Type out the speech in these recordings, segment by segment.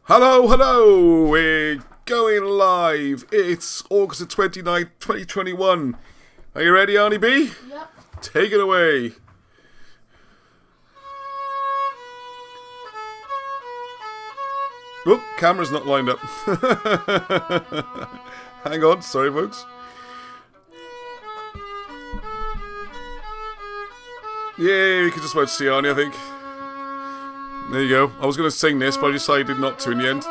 Hello, hello! We're going live. It's August the 29th, 2021. Are you ready, Arnie B? Yep. Take it away. Oh, camera's not lined up. Hang on, sorry folks. Yay, you can just about see Arnie, I think. There you go. I was going to sing this, but I decided not to in the end.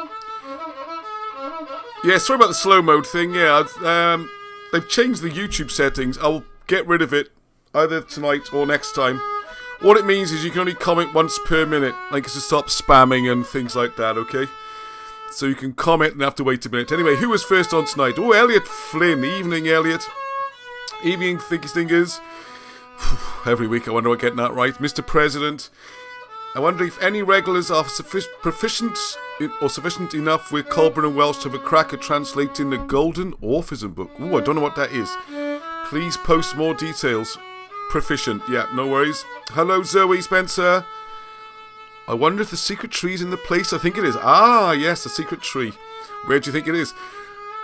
Yeah, sorry about the slow mode thing. Yeah, they've changed the YouTube settings. I'll get rid of it either tonight or next time. What it means is you can only comment once per minute. Like, it's to stop spamming and things like that, okay? So you can comment and have to wait a minute. Anyway, who was first on tonight? Oh, Elliot Flynn. Evening, Elliot. Evening, Thicky Stingers. Every week I wonder I'm getting that right. Mr. President. I wonder if any regulars are proficient or sufficient enough with Colburn and Welsh to have a crack at translating the Golden Orphism book. Ooh, I don't know what that is. Please post more details. Proficient, yeah, no worries. Hello, Zoe Spencer. I wonder if the secret tree is in the place I think it is. Ah, yes, the secret tree. Where do you think it is?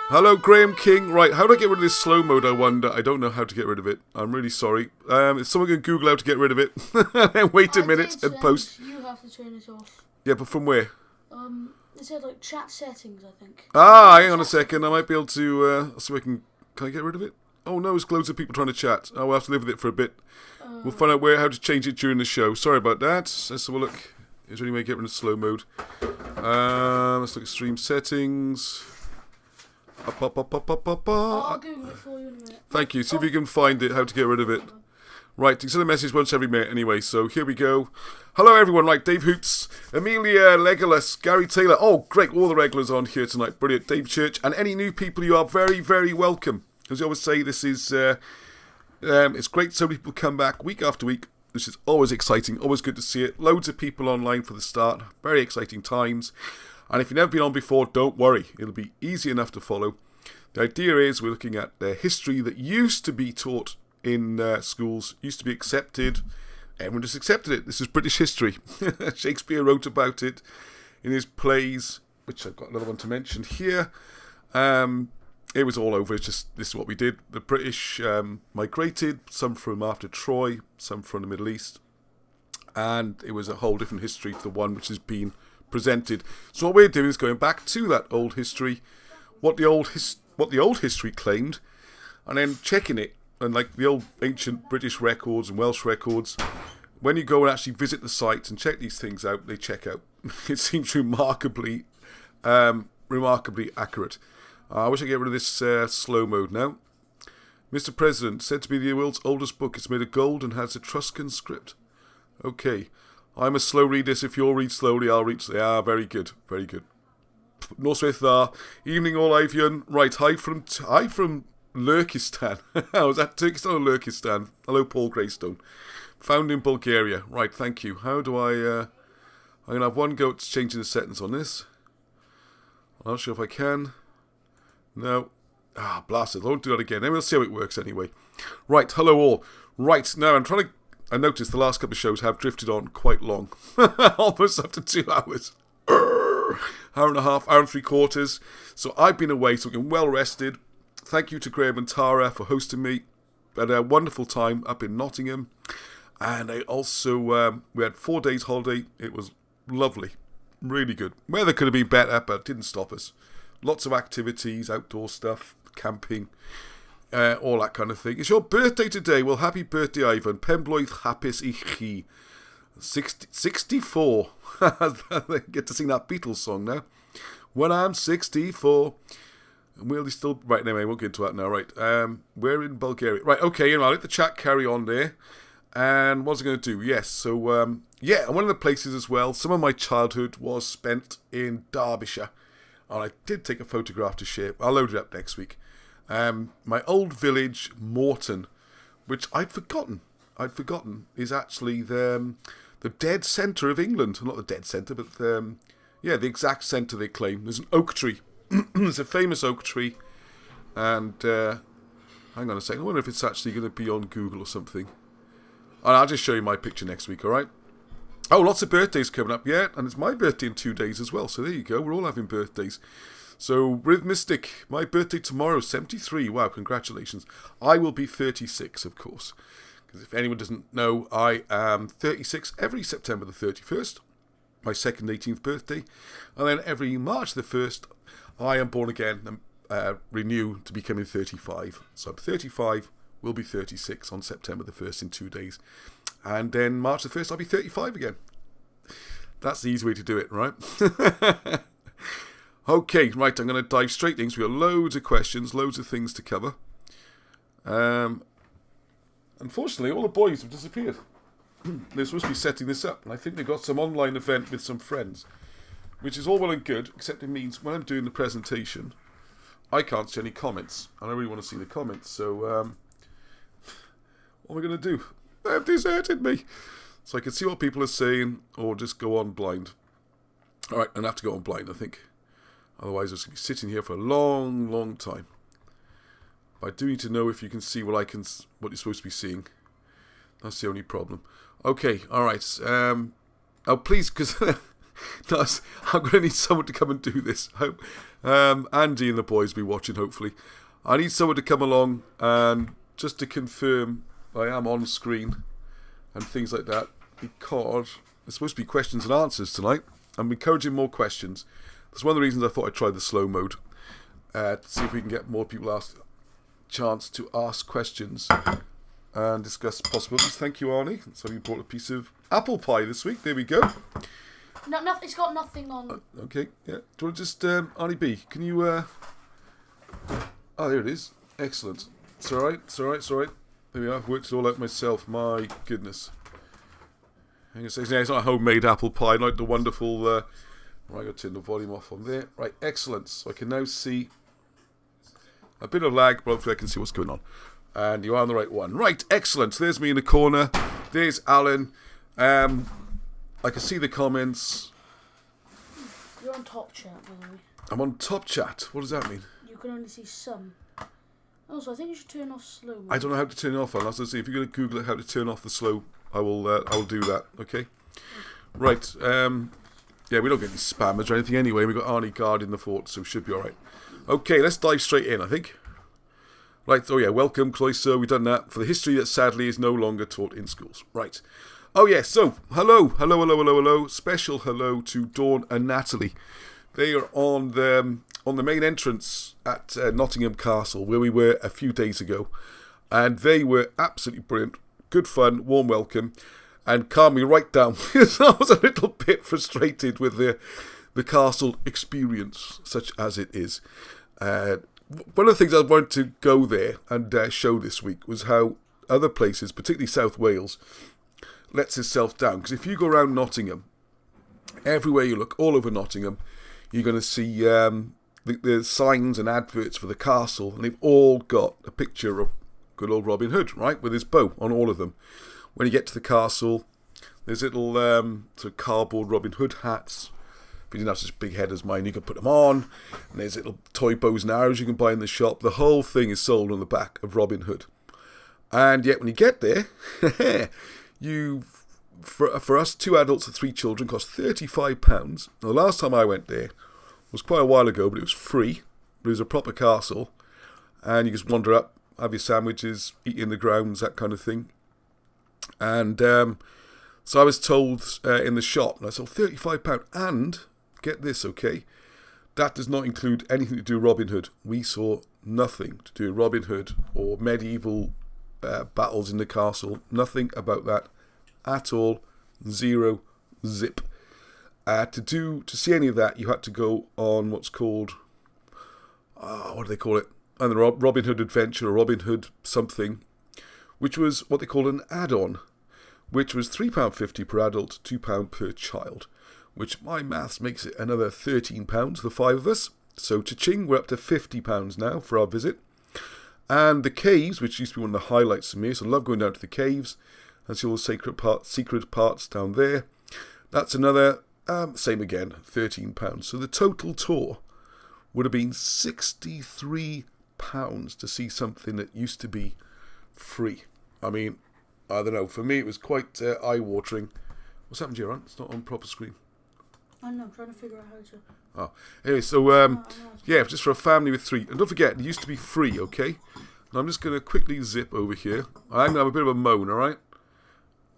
Hello, Graham King. Right, how do I get rid of this slow mode, I wonder? I don't know how to get rid of it. I'm really sorry. If someone can Google how to get rid of it, then wait a minute and post. You have to turn it off. Yeah, but from where? It said like chat settings, I think. Ah, hang on a second. I might be able to, so I can I get rid of it? Oh no, there's loads of people trying to chat. Oh, we'll have to live with it for a bit. We'll find out how to change it during the show. Sorry about that. Let's have a look. Is there any way to get rid of slow mode? Let's look at stream settings. I'll Google it for you in a minute. Thank you. See if you can find it, how to get rid of it. Right, you send a message once every minute anyway, so here we go. Hello everyone, right, Dave Hoops, Amelia Legolas, Gary Taylor. Oh, great, all the regulars on here tonight. Brilliant. Dave Church, and any new people, you are very, very welcome. As I always say, this is, it's great so many people come back week after week. This is always exciting, always good to see it. Loads of people online for the start. Very exciting times. And if you've never been on before, don't worry. It'll be easy enough to follow. The idea is we're looking at history that used to be taught in schools, used to be accepted. Everyone just accepted it. This is British history. Shakespeare wrote about it in his plays, which I've got another one to mention here. It was all over. It's just, this is what we did. The British migrated, some from after Troy, some from the Middle East. And it was a whole different history to the one which has been presented. So what we're doing is going back to that old history, what the old history claimed, and then checking it. And like the old ancient British records and Welsh records, when you go and actually visit the sites and check these things out, they check out. It seems remarkably accurate. I wish I could get rid of this slow mode now. Mr. President, said to be the world's oldest book. It's made of gold and has a Etruscan script. Okay. I'm a slow reader, so if you'll read slowly, I'll read slowly. Ah, very good, very good. Northwith, evening all, Ivian. Right, hi from Lurkistan. Was that Turkestan or Lurkistan? Hello, Paul Greystone. Found in Bulgaria. Right, thank you. How do I, I'm going to have one go at changing the settings on this. I'm not sure if I can. No. Ah, blasted. I won't do that again. Then we'll see how it works anyway. Right, hello all. Right, now I noticed the last couple of shows have drifted on quite long. Almost up to 2 hours. Hour and a half, hour and 3/4. So I've been away, so I'm well rested. Thank you to Graham and Tara for hosting me. Had a wonderful time up in Nottingham. And I also, we had 4 days holiday. It was lovely. Really good. Weather could have been better, but it didn't stop us. Lots of activities, outdoor stuff, camping, all that kind of thing. It's your birthday today. Well, happy birthday, Ivan. Penblwydd hapus I chi. 64. I get to sing that Beatles song now. When I'm 64. And we'll still... Right, anyway, we'll get into that now. Right, we're in Bulgaria. Right, okay, I'll let the chat carry on there. And what was I going to do? Yes, so, yeah, and one of the places as well, some of my childhood was spent in Derbyshire. And I did take a photograph to share. I'll load it up next week. My old village, Morton, which I'd forgotten, is actually the dead centre of England. Not the dead centre, but the exact centre they claim. There's an oak tree. There's a famous oak tree. And, hang on a second. I wonder if it's actually going to be on Google or something. And I'll just show you my picture next week, alright? Oh, lots of birthdays coming up, yeah. And it's my birthday in 2 days as well. So there you go. We're all having birthdays. So, Rhythmistic, my birthday tomorrow, 73. Wow, congratulations. I will be 36, of course. Because if anyone doesn't know, I am 36 every September the 31st. My second 18th birthday. And then every March the 1st, I am born again and renew to becoming 35. So I'm 35, will be 36 on September the 1st in 2 days. And then March the 1st, I'll be 35 again. That's the easy way to do it, right? Okay, right, I'm going to dive straight in because we've got loads of questions, loads of things to cover. Unfortunately, all the boys have disappeared. They're supposed to be setting this up, and I think they've got some online event with some friends, which is all well and good, except it means when I'm doing the presentation, I can't see any comments, and I really want to see the comments, so what am I going to do? They have deserted me. So I can see what people are saying, or just go on blind. Alright, I'm going to have to go on blind, I think. Otherwise, I'm just going to be sitting here for a long, long time. But I do need to know if you can see what you're supposed to be seeing. That's the only problem. Okay, alright. Oh, please, because I'm going to need someone to come and do this. Andy and the boys will be watching, hopefully. I need someone to come along and just to confirm I am on screen and things like that, because there's supposed to be questions and answers tonight. I'm encouraging more questions. That's one of the reasons I thought I'd try the slow mode, to see if we can get more people chance to ask questions and discuss possibilities. Thank you, Arnie. So you brought a piece of apple pie this week. There we go. No, it's got nothing on. Okay, yeah. Do you want to just, Arnie B, can you, oh, there it is. Excellent. It's alright. There we are. I've worked it all out myself. My goodness. I'm going to say, it's not a homemade apple pie, like the wonderful, right, I'm going to turn the volume off on there. Right, excellent. So I can now see a bit of lag, but hopefully I can see what's going on. And you are on the right one. Right, excellent. So there's me in the corner. There's Alan. I can see the comments. You're on top chat, by the way. I'm on top chat. What does that mean? You can only see some. Also, I think you should turn off slow mode. I don't know how to turn it off. I'll see if you're going to Google it, how to turn off the slow. I will do that. Okay. Right. Yeah, we don't get any spammers or anything anyway. We've got Arnie guarding the fort, so we should be alright. Okay, let's dive straight in, I think. Right, oh yeah, welcome, Cloister. We've done that for the history that sadly is no longer taught in schools. Right. Oh yeah, so, hello. Special hello to Dawn and Natalie. They are on the main entrance at Nottingham Castle, where we were a few days ago. And they were absolutely brilliant. Good fun, warm welcome. And calmed me right down, because I was a little bit frustrated with the castle experience, such as it is. One of the things I wanted to go there and show this week was how other places, particularly South Wales, lets itself down. Because if you go around Nottingham, everywhere you look, all over Nottingham, you're going to see the signs and adverts for the castle, and they've all got a picture of good old Robin Hood, right, with his bow on all of them. When you get to the castle, there's little sort of cardboard Robin Hood hats. If you didn't have such a big head as mine, you can put them on. And there's little toy bows and arrows you can buy in the shop. The whole thing is sold on the back of Robin Hood. And yet when you get there, for us, 2 adults and 3 children, cost £35. Now, the last time I went there was quite a while ago, but it was free. It was a proper castle. And you just wander up, have your sandwiches, eat in the grounds, that kind of thing. And so I was told in the shop, and I saw £35, and get this, okay, that does not include anything to do with Robin Hood. We saw nothing to do with Robin Hood or medieval battles in the castle. Nothing about that at all. Zero, zip. To see any of that, you had to go on what's called, what do they call it? I don't know, Robin Hood Adventure or Robin Hood something, which was what they call an add-on, which was £3.50 per adult, £2 per child, which my maths makes it another £13, the 5 of us. So cha-ching, we're up to £50 now for our visit. And the caves, which used to be one of the highlights for me, so I love going down to the caves and see all the secret parts down there. That's another, same again, £13. So the total tour would have been £63 to see something that used to be free. I mean, I don't know, for me it was quite eye-watering What's happened to you, Ron? It's not on proper screen. I don't know, I'm trying to figure out how to... Oh, anyway, so, yeah, just for a family with 3. And don't forget, it used to be free, okay? Now I'm just going to quickly zip over here. I'm going to have a bit of a moan, alright?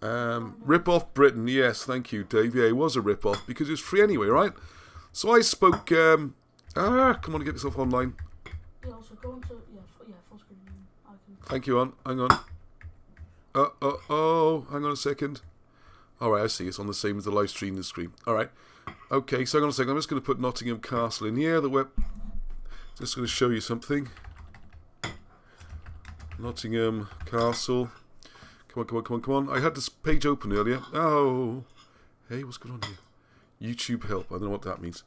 Rip-off Britain, yes, thank you, Dave. Yeah, it was a rip-off, because it was free anyway, right? So I spoke, come on, get yourself online. Yeah, also go into, full screen. Thank you, hang on. Hang on a second. Alright, I see, it's on the same as the live stream screen. Alright, okay, so hang on a second, I'm just going to put Nottingham Castle in here, just going to show you something. Nottingham Castle. Come on. I had this page open earlier. Oh. Hey, what's going on here? YouTube help. I don't know what that means.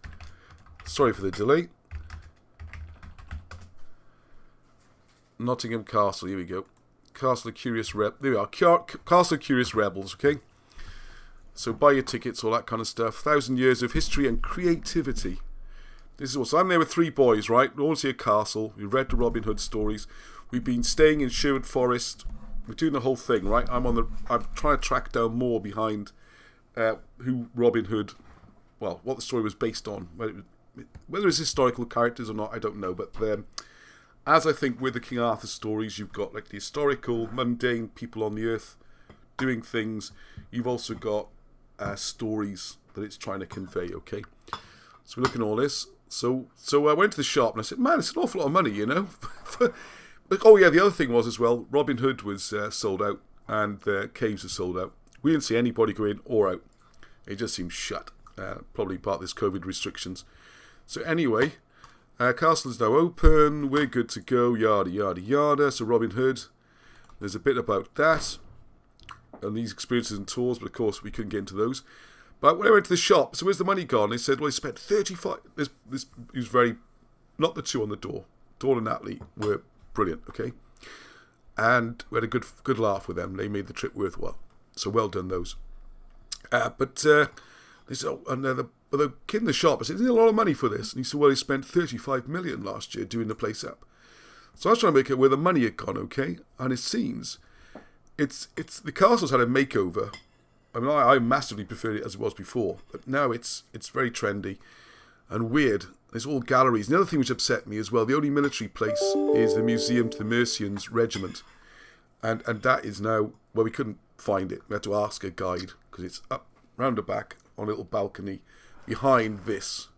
Sorry for the delay. Nottingham Castle. Here we go. Castle of Curious There we are. Castle of Curious Rebels, okay? So buy your tickets, all that kind of stuff. 1,000 years of history and creativity. This is also, I'm there with 3 boys, right? We all see a castle. We've read the Robin Hood stories. We've been staying in Sherwood Forest. We're doing the whole thing, right? I'm trying to track down more behind who Robin Hood, well, what the story was based on. Whether it's historical characters or not, I don't know. But as I think with the King Arthur stories, you've got like the historical, mundane people on the earth doing things. You've also got stories that it's trying to convey, okay? So we're looking at all this. So I went to the shop and I said, man, it's an awful lot of money, you know? Oh yeah, the other thing was as well, Robin Hood was sold out and the caves are sold out. We didn't see anybody go in or out. It just seemed shut. Probably part of this COVID restrictions. So anyway, castle is now open. We're good to go. Yada, yada, yada. So Robin Hood, there's a bit about that. And these experiences and tours, but of course we couldn't get into those. But when I went to the shop, so where's the money gone? They said, well, I spent 35... This was very... Not the 2 on the door. Dawn and Natalie were brilliant, okay? And we had a good laugh with them. They made the trip worthwhile. So well done, those. But they said, oh, and the kid in the shop, I said, isn't there a lot of money for this? And he said, well, he spent 35 million last year doing the place up. So I was trying to make it where the money had gone, okay? And it seems it's the castle's had a makeover. I mean, I massively preferred it as it was before, but now it's very trendy and weird. There's all galleries. And the other thing which upset me as well, the only military place is the Museum to the Mercians Regiment. And that is now, well, we couldn't find it. We had to ask a guide, because it's up round the back on a little balcony behind this,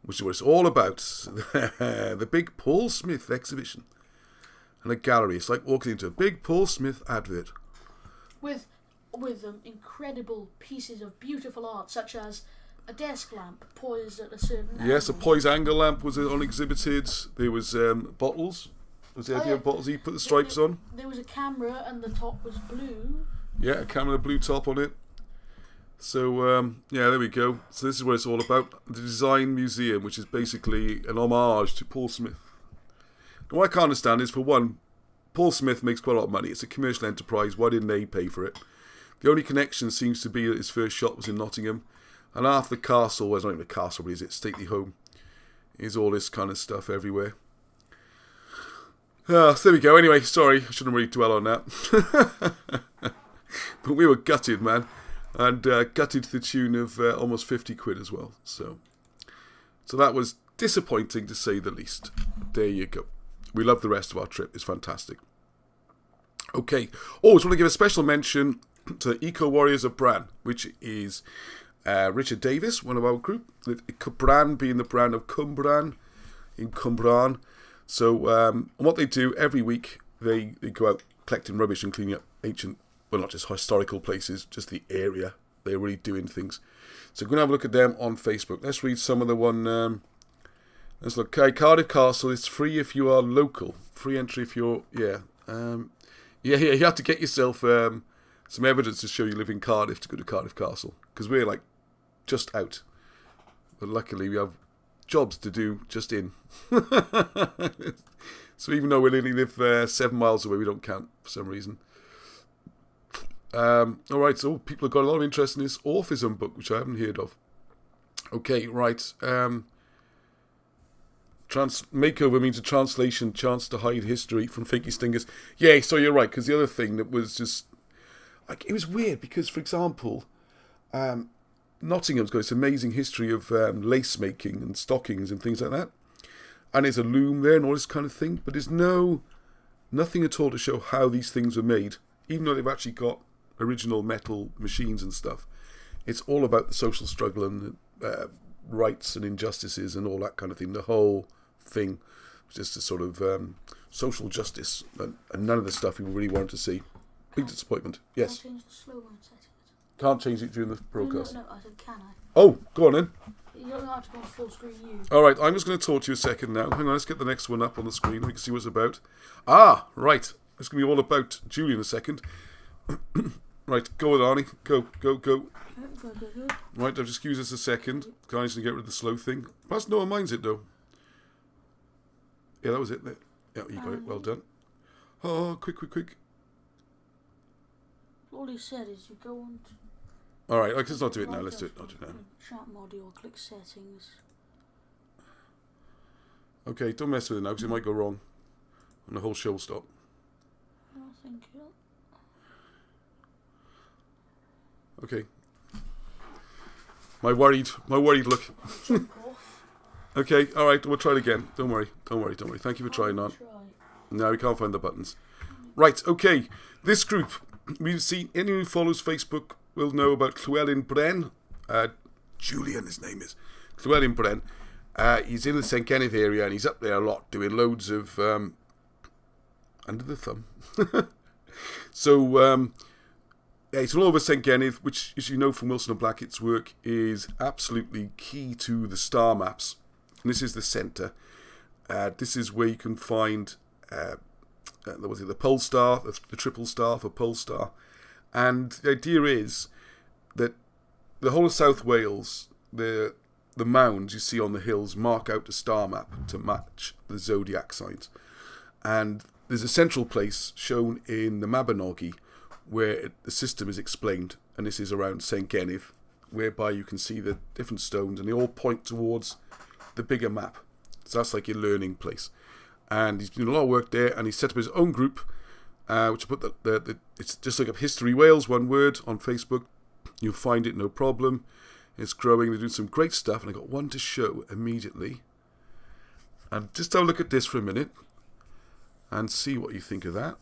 which is what it's all about. The big Paul Smith exhibition. And a gallery. It's like walking into a big Paul Smith advert. With incredible pieces of beautiful art, such as a desk lamp poised at a certain angle. Yes, a poised angle lamp was on exhibited. There was bottles. Was the idea of bottles you put the stripes on? There was a camera and the top was blue. Yeah, a camera with a blue top on it. So, yeah, there we go. So this is what it's all about. The Design Museum, which is basically an homage to Paul Smith. And what I can't understand is, for one, Paul Smith makes quite a lot of money. It's a commercial enterprise. Why didn't they pay for it? The only connection seems to be that his first shot was in Nottingham. And half the castle, well, it's not even a castle, but is it? Stately home. Is all this kind of stuff everywhere. So there we go. Anyway, sorry. I shouldn't really dwell on that. But we were gutted, man. And gutted to the tune of almost 50 quid as well. So that was disappointing, to say the least. There you go. We love the rest of our trip. It's fantastic. Okay. Oh, I just want to give a special mention to Eco Warriors of Bran, which is Richard Davis, one of our group. Bran being the brand of Cumbran in Cumbran. So what they do every week, they go out collecting rubbish and cleaning up ancient, well, not just historical places, just the area. They're really doing things. So go and have a look at them on Facebook. Let's read some of the one. Let's look. Cardiff Castle is free if you are local. Free entry if you're, yeah. You have to get yourself some evidence to show you live in Cardiff to go to Cardiff Castle. Because we're like just out. But luckily we have jobs to do just in. So even though we only live 7 miles away, we don't count for some reason. Alright, so people have got a lot of interest in this Orphism book, which I haven't heard of. Okay, right. Makeover means a translation, chance to hide history from Fakey Stingers. Yeah, so you're right, because the other thing that was just... like, it was weird, because, for example, Nottingham's got this amazing history of lace making and stockings and things like that. And there's a loom there and all this kind of thing. But there's nothing at all to show how these things were made, even though they've actually got original metal machines and stuff. It's all about the social struggle and rights and injustices and all that kind of thing. The whole thing was just a sort of social justice and none of the stuff we really wanted to see. Big disappointment. Yes. Can I change the slow mo settings? Can't change it during the broadcast. No, I said can I? Oh, go on then. You don't have to go on full screen view. All right, I'm just going to talk to you a second now. Hang on, let's get the next one up on the screen. We can see what it's about. Ah, right. It's going to be all about Julie in a second. Right, go on, Arnie. Go. Go. Right, I'll just excuse us a second. Guys, to get rid of the slow thing. Perhaps no one minds it, though. Yeah, that was it. Yeah, you got it. Well done. Oh, quick. All he said is you go on to... All right, let's not do it now. Let's do it. Not do it now. Chat module, click settings. Okay, don't mess with it now because it might go wrong. And the whole show will stop. I think it. Okay. My worried look. Okay, all right, we'll try it again. Don't worry. Thank you for trying on. No, we can't find the buttons. Right, okay. This group, we've seen, anyone who follows Facebook will know about Llewellyn Bren. Julian, his name is. Llewellyn Bren. He's in the St. Kenneth area and he's up there a lot doing loads of under the thumb. So, yeah, it's all over St. Kenneth, which, as you know from Wilson and Blackett's work, is absolutely key to the star maps. And this is the centre. This is where you can find the pole star, the triple star for pole star. And the idea is that the whole of South Wales, the mounds you see on the hills mark out the star map to match the zodiac signs. And there's a central place shown in the Mabinogi where the system is explained, and this is around St. Kenneth, whereby you can see the different stones and they all point towards the bigger map. So that's like your learning place. And he's been doing a lot of work there, and he set up his own group, which I put it's just like History Wales, one word, on Facebook. You'll find it, no problem. It's growing. They're doing some great stuff, and I got one to show immediately. And just have a look at this for a minute and see what you think of that.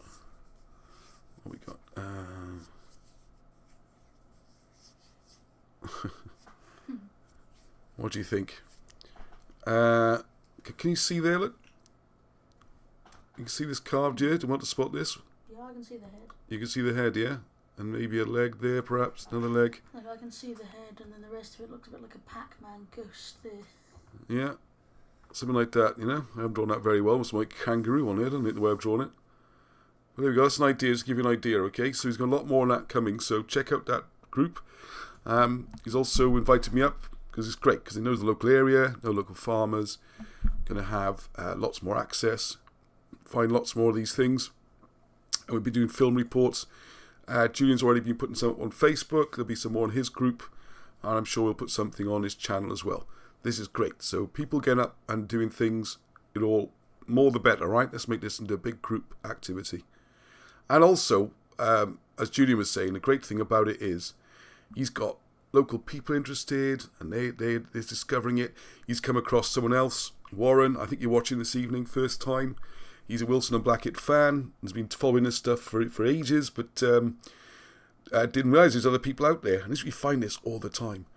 What we got? What do you think? Can you see there? Look, you can see this carved here. Do you want to spot this? Yeah, I can see the head. You can see the head, yeah, and maybe a leg there, perhaps another leg. Like I can see the head, and then the rest of it looks a bit like a Pac-Man ghost there. Yeah, something like that. You know, I haven't drawn that very well. It's like kangaroo on there, doesn't it? The way I've drawn it. Well, there we go. That's an idea. Just to give you an idea, okay? So he's got a lot more on that coming. So check out that group. He's also invited me up because it's great because he knows the local area, know local farmers. Going to have lots more access, find lots more of these things. And we'll be doing film reports. Julian's already been putting some up on Facebook. There'll be some more on his group. And I'm sure we'll put something on his channel as well. This is great. So people getting up and doing things, it all more the better, right? Let's make this into a big group activity. And also, as Julian was saying, the great thing about it is he's got local people interested and they're discovering it. He's come across someone else, Warren, I think you're watching this evening, first time. He's a Wilson and Blackett fan. He's been following this stuff for ages, but didn't realise there's other people out there. And we find this all the time.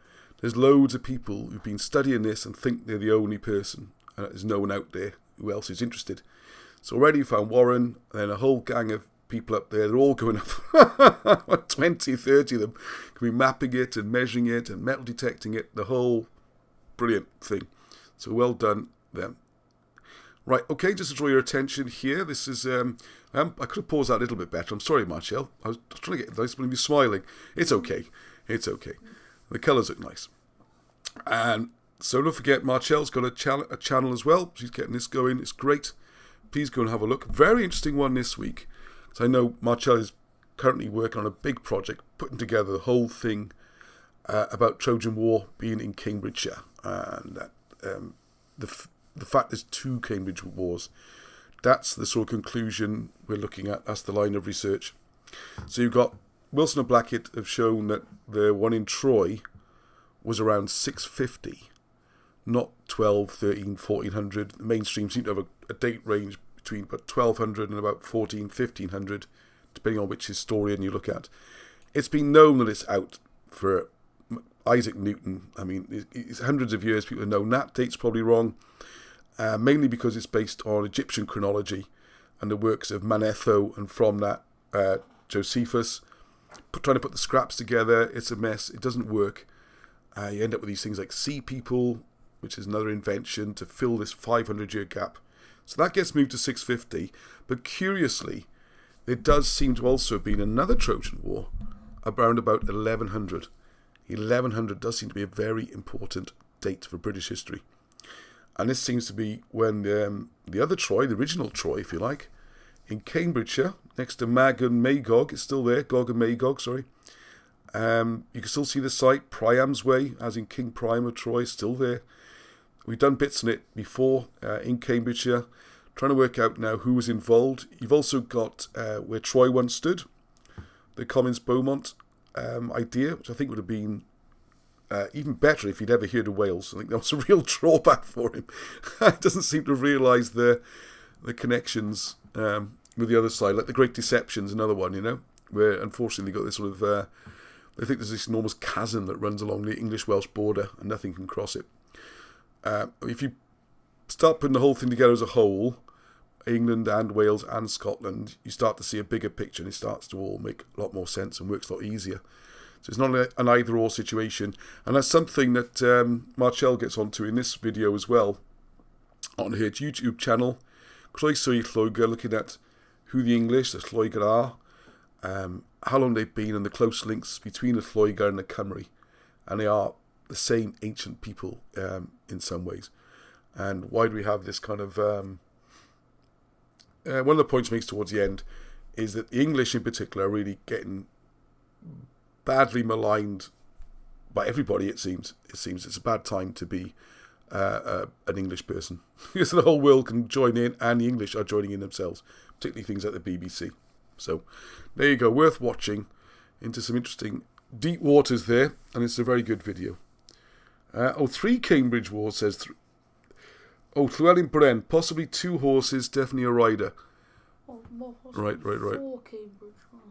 There's loads of people who've been studying this and think they're the only person. And there's no one out there who else is interested. So already you found Warren, and then a whole gang of people up there. They're all going up. 20, 30 of them can be mapping it and measuring it and metal detecting it. The whole brilliant thing. So well done them. Right, okay, just to draw your attention here, this is, I could have paused that a little bit better. I'm sorry, Marshall. I was trying to get nice when you're smiling. It's okay. The colours look nice. And so don't forget, Marshall's got a channel as well. She's getting this going. It's great. Please go and have a look. Very interesting one this week. So I know Marshall is currently working on a big project, putting together the whole thing about Trojan War being in Cambridgeshire. And that, the fact there's 2 Cambridge Wars, that's the sort of conclusion we're looking at. That's the line of research. So you've got Wilson and Blackett have shown that the one in Troy was around 650, not 12, 13, 1400. The mainstream seem to have a date range between about 1200 and about 14, 1500, depending on which historian you look at. It's been known that it's out for Isaac Newton. I mean, it's hundreds of years people have known that date's probably wrong, mainly because it's based on Egyptian chronology and the works of Manetho, and from that, Josephus. Trying to put the scraps together, it's a mess. It doesn't work. You end up with these things like sea people, which is another invention to fill this 500-year gap. So that gets moved to 650. But curiously, there does seem to also have been another Trojan War around about 1100. 1100 does seem to be a very important date for British history. And this seems to be when the other Troy, the original Troy, if you like, in Cambridgeshire, next to Mag and Magog, it's still there, Gog and Magog, sorry. You can still see the site, Priam's Way, as in King Priam of Troy, still there. We've done bits on it before in Cambridgeshire, trying to work out now who was involved. You've also got where Troy once stood, the Commons Beaumont idea, which I think would have been even better if he'd ever heard of Wales. I think that was a real drawback for him. He doesn't seem to realise the connections with the other side, like the Great Deception's another one, you know, where unfortunately they got this sort of, they think there's this enormous chasm that runs along the English-Welsh border and nothing can cross it. If you start putting the whole thing together as a whole, England and Wales and Scotland, you start to see a bigger picture and it starts to all make a lot more sense and works a lot easier. So it's not an either-or situation. And that's something that Marchelle gets onto in this video as well, on her YouTube channel. Croeso I Lloegr, looking at who the English, the Lloegr are, how long they've been and the close links between the Lloegr and the Cymry. And they are the same ancient people in some ways. And why do we have this kind of... one of the points he makes towards the end is that the English in particular are really getting badly maligned by everybody, it seems. It's a bad time to be an English person. Because the whole world can join in, and the English are joining in themselves, particularly things like the BBC. So there you go, worth watching into some interesting deep waters there, and it's a very good video. 3 Cambridge Wars says... Llewellyn Bren, possibly 2 horses, definitely a rider. More Right. 4 Cambridge Wars.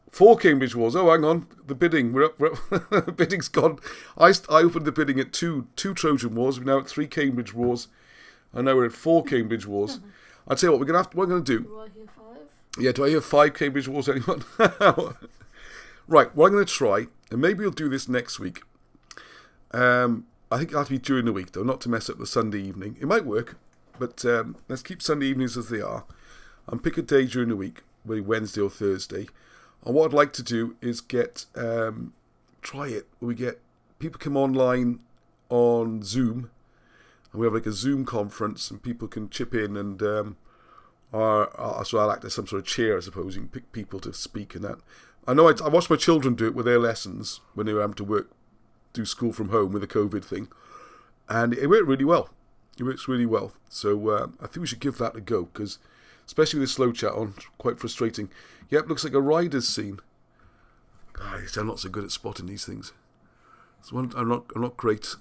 4 Cambridge Wars. Oh, hang on. The bidding. We're up. The bidding's gone. I opened the bidding at 2 Trojan Wars. We're now at 3 Cambridge Wars. And now we're at 4 Cambridge Wars. I'll tell you what we're going to do. Do I hear 5? Yeah, do I hear 5 Cambridge Wars, anyone? Right, what I'm going to try, and maybe we'll do this next week. I think it'll have to be during the week, though, not to mess up the Sunday evening. It might work, but let's keep Sunday evenings as they are. And pick a day during the week, maybe Wednesday or Thursday. And what I'd like to do is get, try it, where we get people come online on Zoom, and we have like a Zoom conference, and people can chip in, and so I'll act as some sort of chair, I suppose. You can pick people to speak and that. I know I watched my children do it with their lessons when they were having to do school from home with the COVID thing, and it worked really well. It works really well. So I think we should give that a go, because especially with the slow chat on, quite frustrating. Yep, looks like a rider's scene. Guys, I'm not so good at spotting these things. I'm not great.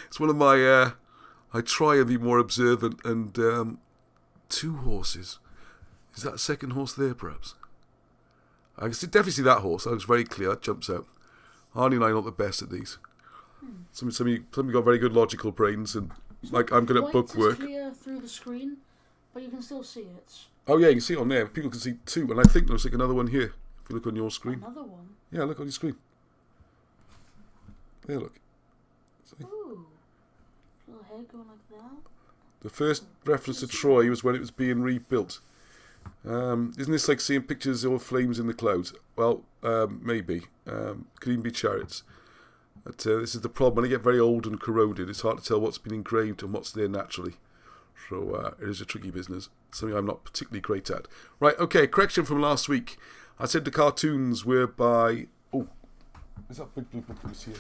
It's one of my. I try and be more observant. And 2 horses. Is that a second horse there, perhaps? I can definitely see that horse. That looks very clear. That jumps out. Arnie and I are not the best at these. Some of you got very good logical brains, and like I'm good at bookwork. It's clear through the screen, but you can still see it. Oh yeah, you can see it on there. People can see 2, and I think there's like another one here. If you look on your screen. Another one? Yeah, look on your screen. There, look. See? Ooh. Little head going like that. The first reference to Troy was when it was being rebuilt. Isn't this like seeing pictures of flames in the clouds? Well, maybe. Could even be chariots. But this is the problem. When they get very old and corroded, it's hard to tell what's been engraved and what's there naturally. So it is a tricky business. Something I'm not particularly great at. Right, okay, correction from last week. I said the cartoons were by... Oh, is that big blue book that was here?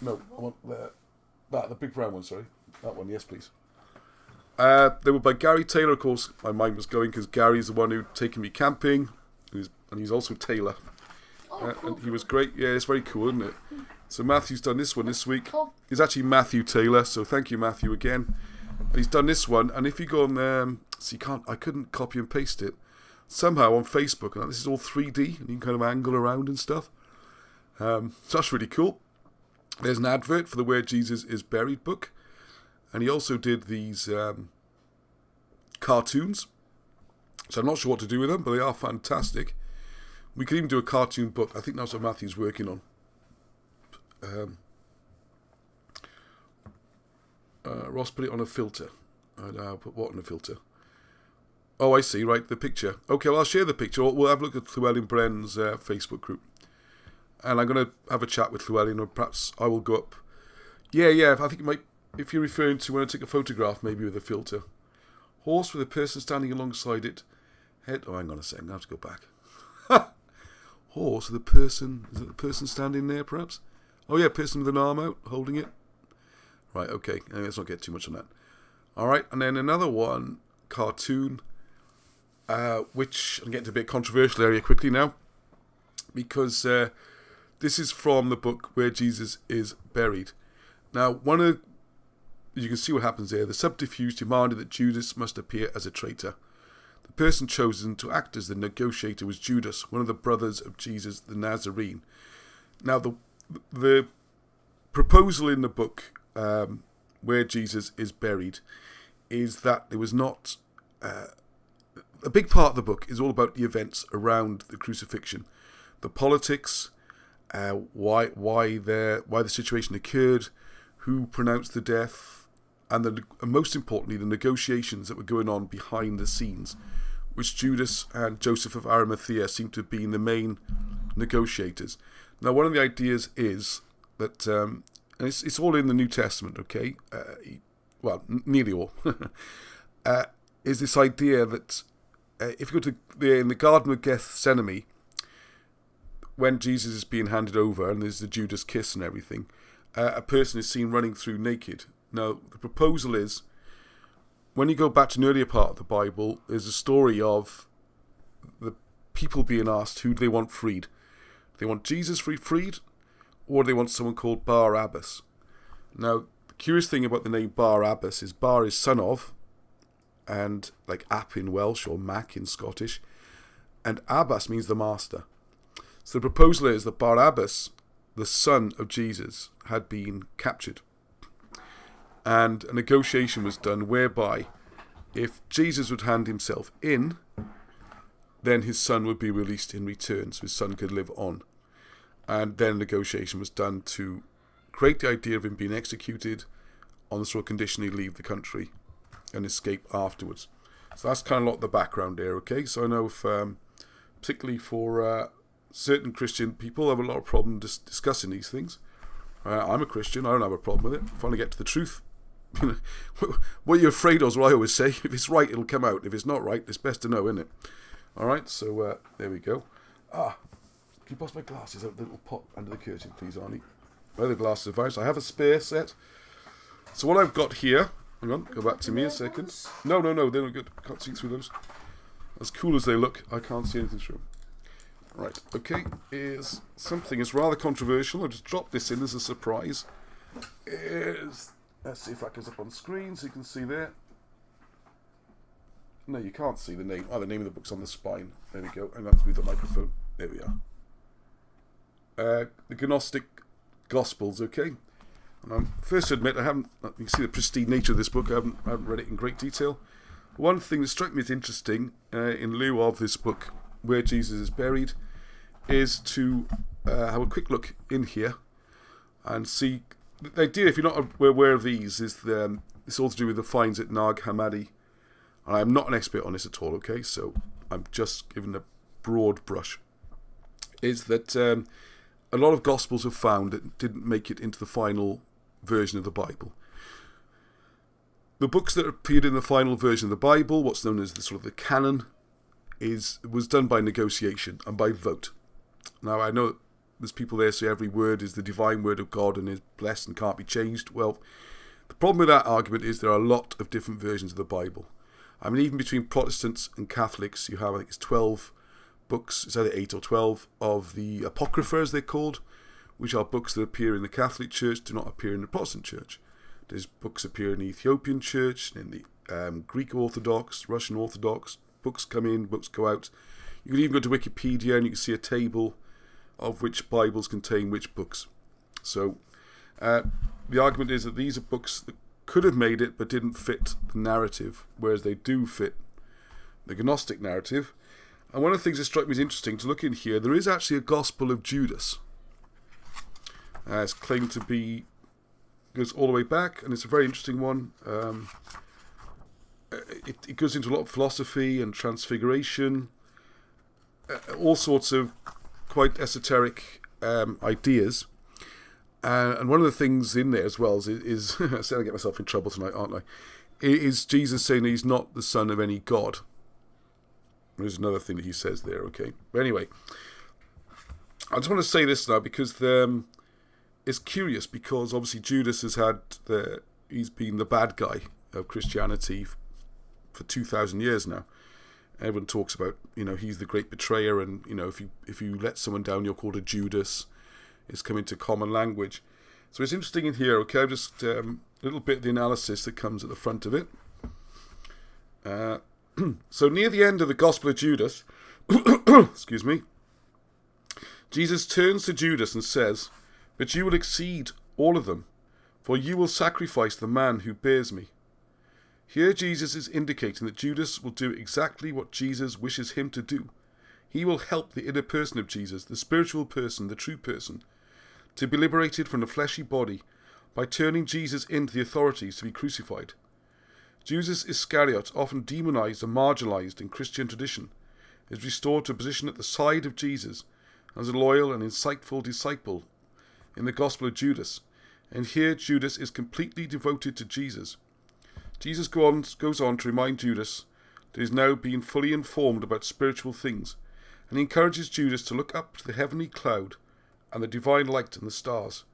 No, I want the big brown one, sorry. That one, yes, please. They were by Gary Taylor, of course. My mind was going because Gary's the one who'd taken me camping. Who's and he's also Taylor. Cool. And he was great. Yeah, it's very cool, isn't it? So Matthew's done this one this week. Cool. It's actually Matthew Taylor, so thank you, Matthew, again. And he's done this one, and if you go on, I couldn't copy and paste it. Somehow on Facebook, and this is all 3D, and you can kind of angle around and stuff. So that's really cool. There's an advert for the Where Jesus is Buried book, and he also did these cartoons. So I'm not sure what to do with them, but they are fantastic. We could even do a cartoon book. I think that's what Matthew's working on. Ross put it on a filter. And I'll put what on a filter? Oh, I see, right, the picture. Okay, well, I'll share the picture. We'll have a look at Llewellyn Brenn's Facebook group. And I'm going to have a chat with Llewellyn, or perhaps I will go up. Yeah, I think it might, if you're referring to when I take a photograph, maybe with a filter. Horse with a person standing alongside it. Head, hang on a second, I have to go back. Horse with a person, is it the person standing there, perhaps? Oh yeah, person with an arm out, holding it. Right, okay, let's not get too much on that. Alright, and then another one, cartoon, which, I'm getting to a bit controversial area quickly now, because this is from the book Where Jesus is Buried. Now, you can see what happens there. The subterfuge demanded that Judas must appear as a traitor. The person chosen to act as the negotiator was Judas, one of the brothers of Jesus the Nazarene. Now, the proposal in the book Where Jesus is Buried is that there was not... a big part of the book is all about the events around the crucifixion. The politics, why the situation occurred, who pronounced the death, and most importantly, the negotiations that were going on behind the scenes, which Judas and Joseph of Arimathea seem to have been the main negotiators. Now, one of the ideas is that, and it's all in the New Testament, okay? Nearly all, is this idea that if you go to in the Garden of Gethsemane, when Jesus is being handed over and there's the Judas kiss and everything, a person is seen running through naked. Now, the proposal is, when you go back to an earlier part of the Bible, there's a story of the people being asked who do they want freed. Do they want Jesus freed, or do they want someone called Barabbas? Now, the curious thing about the name Barabbas is Bar is son of, and like App in Welsh or Mac in Scottish, and Abbas means the master. So the proposal is that Barabbas, the son of Jesus, had been captured. And a negotiation was done whereby if Jesus would hand himself in, then his son would be released in return, so his son could live on. And then a negotiation was done to create the idea of him being executed on the sort of condition he'd leave the country and escape afterwards. So that's kind of a lot of the background there, okay? So I know if, particularly for certain Christian people, have a lot of problem discussing these things. I'm a Christian, I don't have a problem with it. Finally get to the truth. What you're afraid of is what I always say. If it's right, it'll come out. If it's not right, it's best to know, isn't it? Alright, so there we go. Can you pass my glasses out the little pot under the curtain, please, Arnie? My other glasses of ice. I have a spare set. So what I've got here, hang on, go back to me a second. No, they're not good. I can't see through those. As cool as they look, I can't see anything through them. Right, okay, is something is rather controversial. I'll just drop this in as a surprise. Let's see if that goes up on screen so you can see there. No, you can't see the name. Oh, the name of the book's on the spine. There we go. I'm going to move the microphone. There we are. The Gnostic Gospels, okay? And I'm first to admit, you can see the pristine nature of this book. I haven't read it in great detail. One thing that struck me as interesting, in lieu of this book, Where Jesus is Buried, is to have a quick look in here and see. The idea, if you're not aware of these, is it's all to do with the finds at Nag Hammadi. And I'm not an expert on this at all, okay? So I'm just giving a broad brush. Is that a lot of Gospels have found that didn't make it into the final version of the Bible. The books that appeared in the final version of the Bible, what's known as the sort of the canon, was done by negotiation and by vote. Now, I know there's people there say every word is the divine word of God and is blessed and can't be changed. Well, the problem with that argument is there are a lot of different versions of the Bible. I mean, even between Protestants and Catholics, you have, I think it's 12 books, it's either 8 or 12, of the Apocrypha, as they're called, which are books that appear in the Catholic Church, do not appear in the Protestant Church. These books appear in the Ethiopian Church, in the Greek Orthodox, Russian Orthodox. Books come in, books go out. You can even go to Wikipedia and you can see a table of which Bibles contain which books. So the argument is that these are books that could have made it but didn't fit the narrative, whereas they do fit the Gnostic narrative. And one of the things that struck me as interesting to look in here, there is actually a Gospel of Judas. It's claimed to be, goes all the way back, and it's a very interesting one. It goes into a lot of philosophy and transfiguration, all sorts of quite esoteric ideas. And one of the things in there as well is I said I get myself in trouble tonight, aren't I? Is Jesus saying he's not the son of any god. There's another thing that he says there, okay? But anyway, I just want to say this now because it's curious, because obviously Judas he's been the bad guy of Christianity for 2,000 years now. Everyone talks about, he's the great betrayer, and if you let someone down, you're called a Judas. It's come into common language. So it's interesting in here, okay? Just a little bit of the analysis that comes at the front of it. So near the end of the Gospel of Judas, excuse me, Jesus turns to Judas and says, "But you will exceed all of them, for you will sacrifice the man who bears me." Here Jesus is indicating that Judas will do exactly what Jesus wishes him to do. He will help the inner person of Jesus, the spiritual person, the true person, to be liberated from the fleshy body by turning Jesus into the authorities to be crucified. Judas Iscariot, often demonized and marginalized in Christian tradition, is restored to a position at the side of Jesus as a loyal and insightful disciple in the Gospel of Judas. And here Judas is completely devoted to Jesus. Jesus goes on to remind Judas that he is now being fully informed about spiritual things, and he encourages Judas to look up to the heavenly cloud and the divine light and the stars.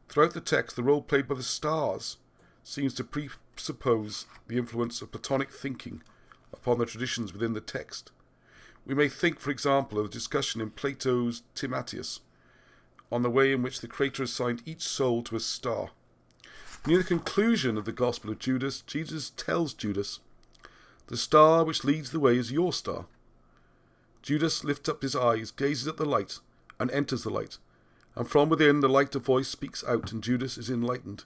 Throughout the text, the role played by the stars seems to presuppose the influence of Platonic thinking upon the traditions within the text. We may think, for example, of the discussion in Plato's Timatius on the way in which the Creator assigned each soul to a star. Near the conclusion of the Gospel of Judas, Jesus tells Judas, "The star which leads the way is your star." Judas lifts up his eyes, gazes at the light, and enters the light. And from within, the light of voice speaks out, and Judas is enlightened.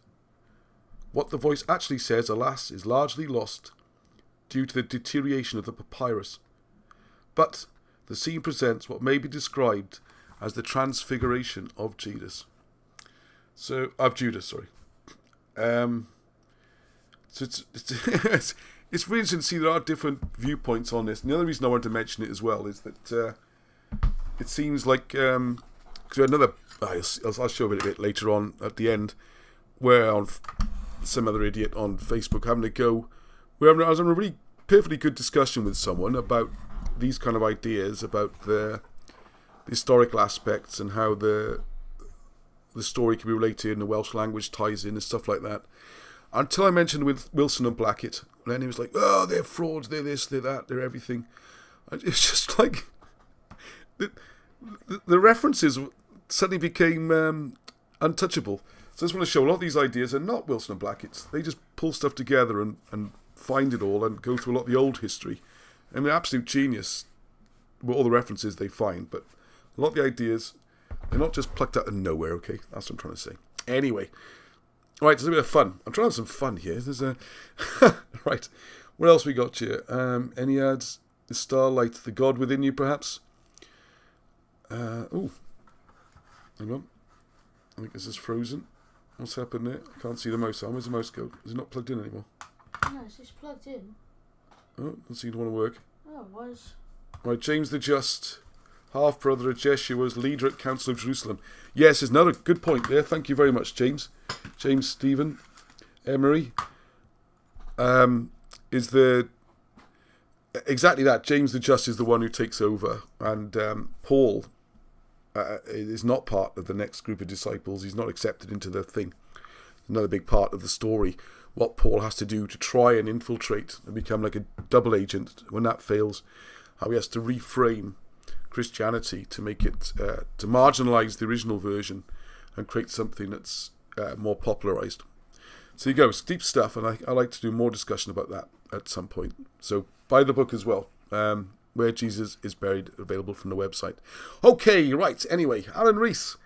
What the voice actually says, alas, is largely lost due to the deterioration of the papyrus. But the scene presents what may be described as the transfiguration of Judas. So it's really interesting to see there are different viewpoints on this. And the other reason I wanted to mention it as well is that it seems like because we had another. I'll show a bit later on at the end, where on some other idiot on Facebook having a go. I was having a really perfectly good discussion with someone about these kind of ideas about the historical aspects and how the story can be related and the Welsh language ties in and stuff like that. Until I mentioned with Wilson and Blackett, and then he was like, "Oh, they're frauds, they're this, they're that, they're everything." And it's just like the references suddenly became untouchable. So I just want to show a lot of these ideas are not Wilson and Blackett's. They just pull stuff together and find it all and go through a lot of the old history. And they're absolute genius with all the references they find. But a lot of the ideas, they're not just plucked out of nowhere, okay? That's what I'm trying to say. Anyway. Right, there's a bit of fun. I'm trying to have some fun here. There's a... Right. What else we got here? Any ads? The starlight, the God within you, perhaps? Oh. Hang on. I think this is frozen. What's happened there? I can't see the mouse arm. Where's the mouse go? Is it not plugged in anymore? No, it's just plugged in. Oh, doesn't seem to want to work. Oh, it was. Right, James the Just, half-brother of Jeshua's leader at Council of Jerusalem. Yes, there's another good point there. Thank you very much, James. James Stephen Emery is the... Exactly that. James the Just is the one who takes over. And Paul is not part of the next group of disciples. He's not accepted into the thing. Another big part of the story. What Paul has to do to try and infiltrate and become like a double agent. When that fails, how he has to reframe Christianity to make it, to marginalise the original version and create something that's more popularised. So you go, it's deep stuff, and I like to do more discussion about that at some point. So buy the book as well, Where Jesus is Buried, available from the website. Okay, right, anyway, Alan Rees.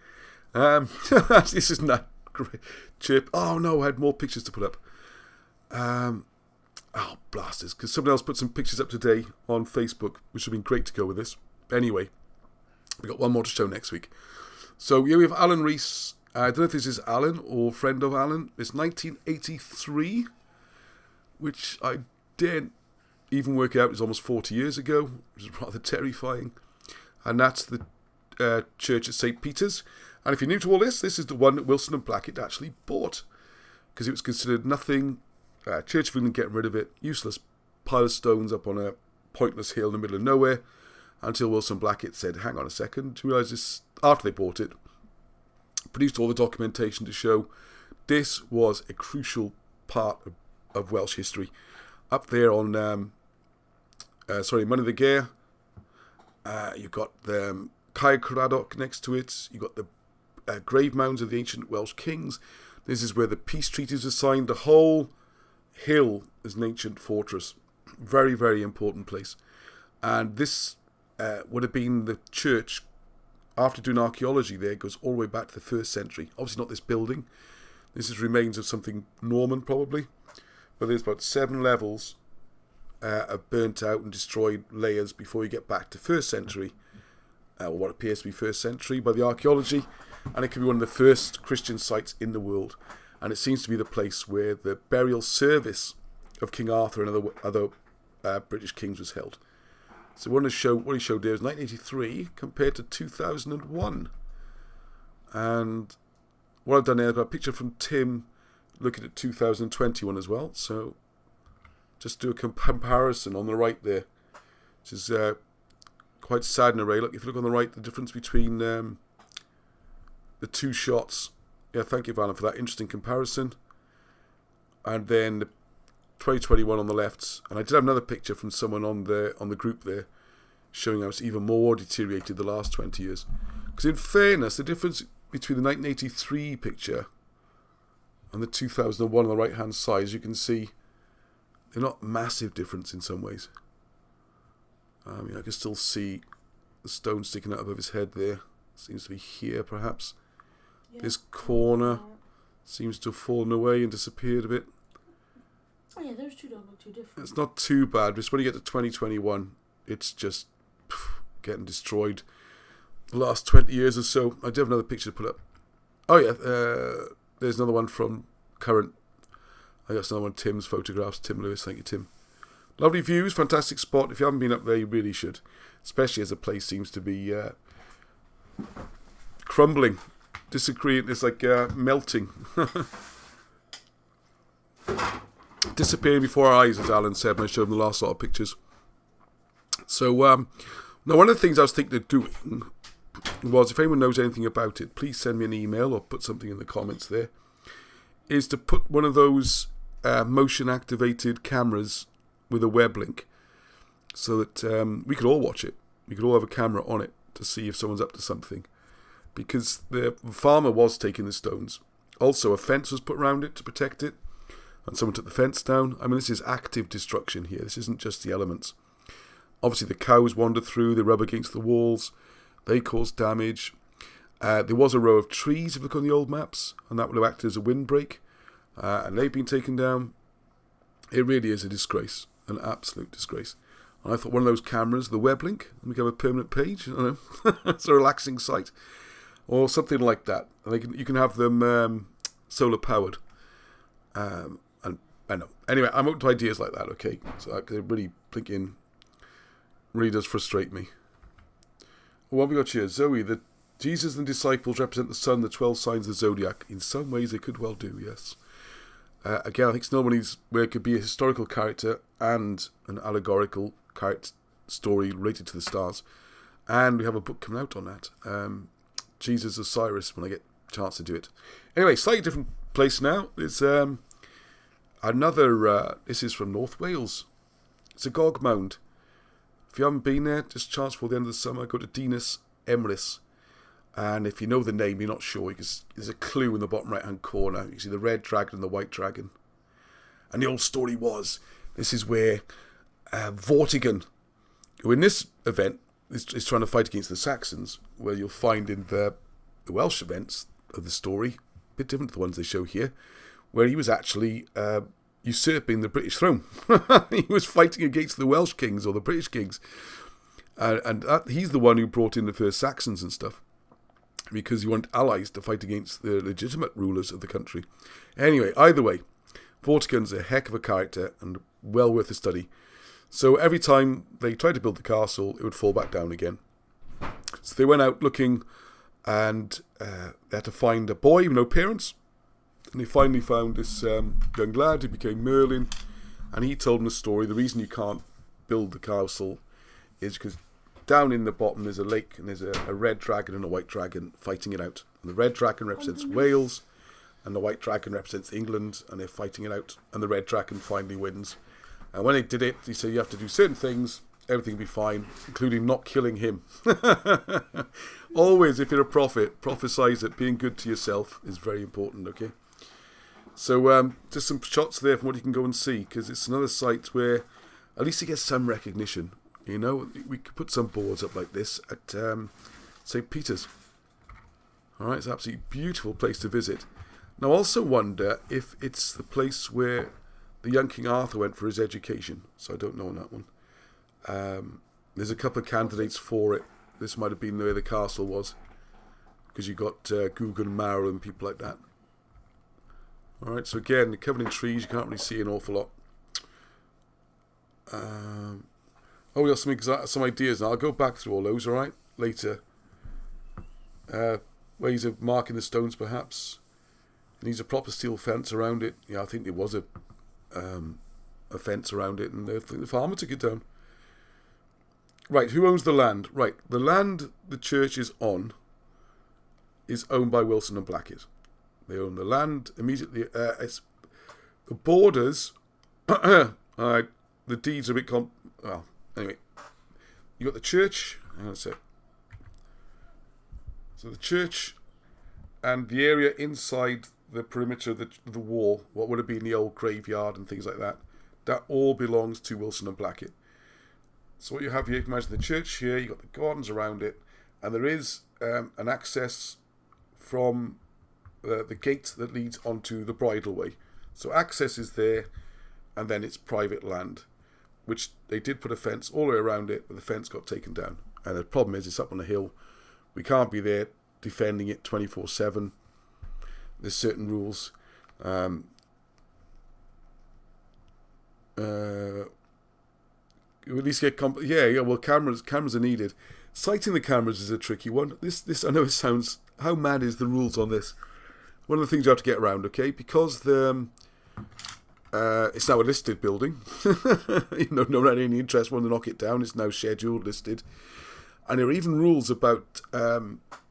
This is not great. Chip. Oh no, I had more pictures to put up. Oh, blasters, because someone else put some pictures up today on Facebook, which would have been great to go with this. Anyway, we got one more to show next week. So here we have Alan Rees. I don't know if this is Alan or friend of Alan. It's 1983, which I didn't even work out. It was almost 40 years ago, which is rather terrifying. And that's the church at St. Peter's. And if you're new to all this is the one that Wilson and Blackett actually bought, because it was considered nothing. Church of England getting rid of it, useless pile of stones up on a pointless hill in the middle of nowhere, until Wilson Blackett said, hang on a second, to realise this, after they bought it, produced all the documentation to show this was a crucial part of Welsh history. Up there on, Money the Gare, you've got the Caer Caradoc next to it, you've got the grave mounds of the ancient Welsh kings. This is where the peace treaties were signed. The whole hill is an ancient fortress. Very, very important place. And this would have been the church, after doing archaeology there, goes all the way back to the 1st century. Obviously not this building. This is remains of something Norman, probably. But there's about 7 levels of burnt out and destroyed layers before you get back to 1st century, or what appears to be 1st century by the archaeology. And it could be one of the first Christian sites in the world. And it seems to be the place where the burial service of King Arthur and other British kings was held. So what he showed there is 1983 compared to 2001. And what I've done there, I've got a picture from Tim looking at 2021 as well. So just do a comparison on the right there, which is quite sad in a way. Look, if you look on the right, the difference between the 2 shots. Yeah, thank you, Alan, for that interesting comparison. And then the 2021 on the left. And I did have another picture from someone on the group there, showing how it's even more deteriorated the last 20 years. Because in fairness, the difference between the 1983 picture and the 2001 on the right-hand side, as you can see, they're not massive difference in some ways. I mean, I can still see the stone sticking out above his head there. Seems to be here, perhaps. Yeah. This corner seems to have fallen away and disappeared a bit. Oh yeah, those two don't look too different. It's not too bad, but when you get to 2021, it's just getting destroyed. The last 20 years or so. I do have another picture to put up. Oh yeah, there's another one from current. I got another one of Tim's photographs. Tim Lewis, thank you, Tim. Lovely views, fantastic spot. If you haven't been up there, you really should. Especially as the place seems to be crumbling, disagreeing. It's like melting, disappearing before our eyes, as Alan said when I showed him the last lot of pictures. So now one of the things I was thinking of doing was, if anyone knows anything about it, please send me an email or put something in the comments there, is to put one of those motion activated cameras with a web link, so that we could all watch it. We could all have a camera on it to see if someone's up to something. Because the farmer was taking the stones. Also, a fence was put around it to protect it, and someone took the fence down. I mean, this is active destruction here. This isn't just the elements. Obviously, the cows wandered through. They rub against the walls. They caused damage. There was a row of trees, if you look on the old maps, and that would have acted as a windbreak. And they've been taken down. It really is a disgrace, an absolute disgrace. And I thought one of those cameras, the web link, and we can have a permanent page. I don't know, it's a relaxing site, or something like that. And you can have them solar powered. And I know. Anyway, I'm open to ideas like that. Okay, so I really thinking really does frustrate me. Well, what have we got here? Zoe, the Jesus and disciples represent the sun, the 12 signs of the zodiac. In some ways, they could well do, yes. Again, I think it's normally where it could be a historical character and an allegorical character story related to the stars. And we have a book coming out on that. Jesus Osiris, when I get a chance to do it. Anyway, slightly different place now. There's another, this is from North Wales. It's a Gog mound. if you haven't been there, just chance for the end of the summer, go to Dinas Emrys. And if you know the name, you're not sure, because there's a clue in the bottom right-hand corner. You can see the red dragon and the white dragon. And the old story was, this is where Vatican, who in this event is trying to fight against the Saxons, where you'll find in the Welsh events of the story, a bit different to the ones they show here, where he was actually usurping the British throne. He was fighting against the Welsh kings or the British kings. And he's the one who brought in the first Saxons and stuff, because he wanted allies to fight against the legitimate rulers of the country. Anyway, either way, Vortigern's a heck of a character and well worth a study. So every time they tried to build the castle, it would fall back down again. So they went out looking, and they had to find a boy with no parents. And they finally found this young lad who became Merlin, and he told them the story. The reason you can't build the castle is because down in the bottom there's a lake, and there's a red dragon and a white dragon fighting it out. And the red dragon represents Wales, and the white dragon represents England, and they're fighting it out, and the red dragon finally wins. And when they did it, he said you have to do certain things, everything will be fine, including not killing him. Always, if you're a prophet, prophesize that being good to yourself is very important, okay? So just some shots there from what you can go and see, because it's another site where at least it gets some recognition. You know, we could put some boards up like this at St. Peter's. All right, it's an absolutely beautiful place to visit. Now, I also wonder if it's the place where the young King Arthur went for his education. So I don't know on that one. There's a couple of candidates for it. This might have been where the castle was, because you got Google and Merlin and people like that. All right, so again, covered in trees, you can't really see an awful lot. We got some ideas now. I'll go back through all those, all right, later. Ways of marking the stones, perhaps. It needs a proper steel fence around it. Yeah, I think there was a fence around it, and I think the farmer took it down. Right, who owns the land? Right, the land the church is on is owned by Wilson and Blackett. They own the land immediately. It's the borders. The deeds are a bit well, anyway, you got the church. Hang on a sec. So the church and the area inside the perimeter of the wall, what would have been the old graveyard and things like that, that all belongs to Wilson and Blackett. So what you have here, you can imagine the church here, you've got the gardens around it, and there is an access from the gate that leads onto the bridleway. So access is there, and then it's private land, which they did put a fence all the way around it, but the fence got taken down. And the problem is it's up on a hill. We can't be there defending it 24/7. There's certain rules. At least get well, cameras are needed. Sighting the cameras is a tricky one. This I know it sounds, how mad is the rules on this? One of the things you have to get around, okay, because it's now a listed building. No one had any interest, wanted to knock it down. It's now scheduled, listed, and there are even rules about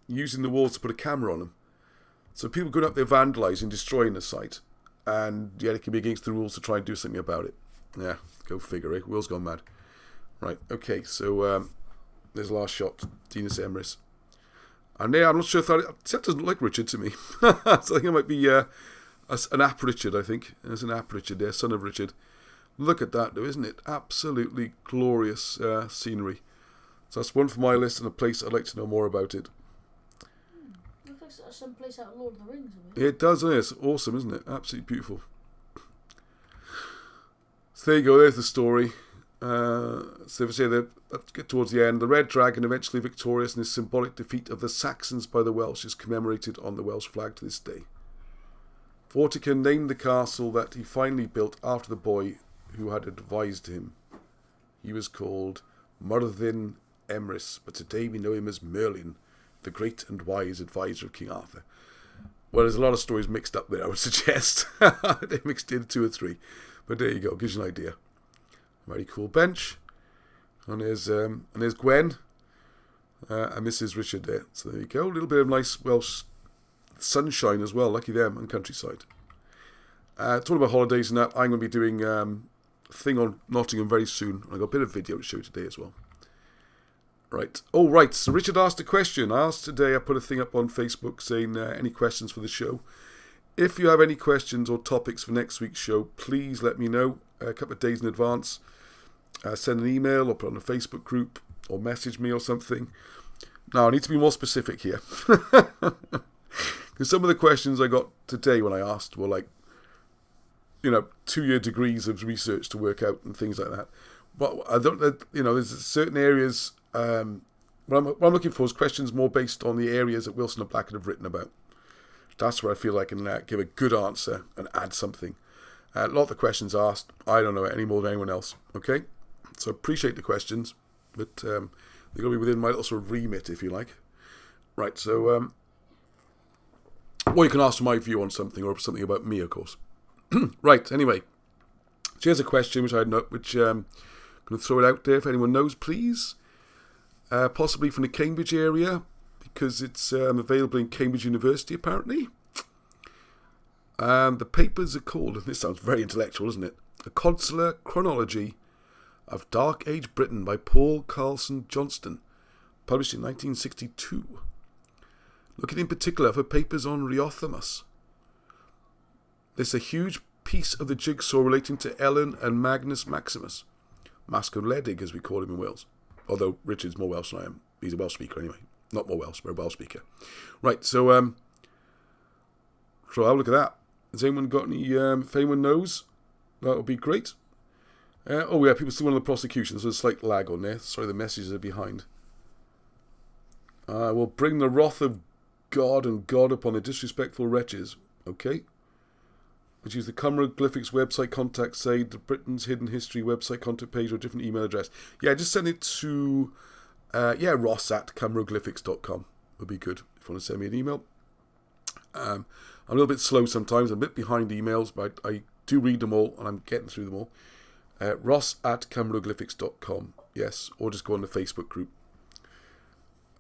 using the walls to put a camera on them. So people going up there vandalising, destroying the site, and yet it can be against the rules to try and do something about it. Yeah, go figure, eh? Will's gone mad. Right, okay, so there's the last shot, Dinas Emrys. And yeah, I'm not sure if that doesn't look like Richard to me. So I think it might be an Ap Richard, I think. There's an Ap Richard there, son of Richard. Look at that, though, isn't it? Absolutely glorious scenery. So that's one for my list and a place I'd like to know more about it. Looks like some place out of Lord of the Rings. It does, isn't it? It's awesome, isn't it? Absolutely beautiful. So there you go, there's the story. So if I say that, let's get towards the end. The red dragon, eventually victorious in his symbolic defeat of the Saxons by the Welsh, is commemorated on the Welsh flag to this day. Vortigern named the castle that he finally built after the boy who had advised him. He was called Merlin Emrys, but today we know him as Merlin, the great and wise advisor of King Arthur. Well, there's a lot of stories mixed up there, I would suggest. They mixed in 2 or 3. But there you go, gives you an idea. Very cool bench. And there's Gwen. And Mrs. Richard there. So there you go. A little bit of nice Welsh sunshine as well. Lucky them, and countryside. Talking about holidays and that, I'm going to be doing a thing on Nottingham very soon. I've got a bit of video to show you today as well. Right. Oh, right. So Richard asked a question. I put a thing up on Facebook saying any questions for the show. If you have any questions or topics for next week's show, please let me know a couple of days in advance. Send an email or put on a Facebook group or message me or something. Now, I need to be more specific here. Because some of the questions I got today when I asked were like, 2-year degrees of research to work out and things like that. But I don't, there's certain areas, what I'm looking for is questions more based on the areas that Wilson and Blackett have written about. That's where I feel I can give a good answer and add something. A lot of the questions asked, I don't know it any more than anyone else. Okay? So appreciate the questions, but they're going to be within my little sort of remit, if you like. Right, so, or you can ask for my view on something, or something about me, of course. Right, anyway. So here's a question which I'm going to throw it out there if anyone knows, please. Possibly from the Cambridge area, because it's available in Cambridge University, apparently. The papers are called, and this sounds very intellectual, isn't it? A Consular Chronology of Dark Age Britain by Paul Carlson Johnston, published in 1962. Looking in particular for papers on Riothemus. This is a huge piece of the jigsaw relating to Ellen and Magnus Maximus. Mascoledig, as we call him in Wales. Although Richard's more Welsh than I am. He's a Welsh speaker anyway. Not more Welsh, but a Welsh speaker. Right, so I'll look at that. Has anyone got any, if anyone knows, that would be great. People still want the prosecution, so there's a slight lag on there. Sorry, the messages are behind. We'll bring the wrath of God and God upon the disrespectful wretches. Okay. Which is the Cymroglyphics website contact, say, the Britain's Hidden History website contact page or a different email address. Yeah, just send it to, ross@cymroglyphics.com. Would be good if you want to send me an email. I'm a little bit slow sometimes. I'm a bit behind emails, but I do read them all, and I'm getting through them all. ross@cymroglyphics.com. Yes, or just go on the Facebook group.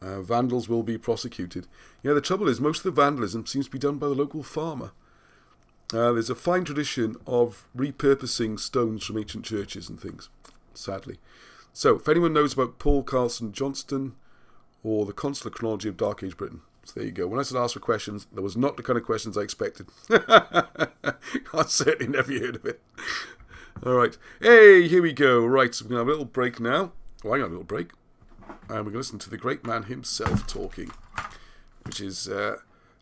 Vandals will be prosecuted. Yeah, the trouble is, most of the vandalism seems to be done by the local farmer. There's a fine tradition of repurposing stones from ancient churches and things, sadly. So, if anyone knows about Paul Carlson Johnston or the Consular Chronology of Dark Age Britain, so there you go. When I said ask for questions, that was not the kind of questions I expected. I certainly never heard of it. All right. Hey, here we go. Right, so we're going to have a little break now. Well, I'm going to have a little break. And we're going to listen to the great man himself talking, which is...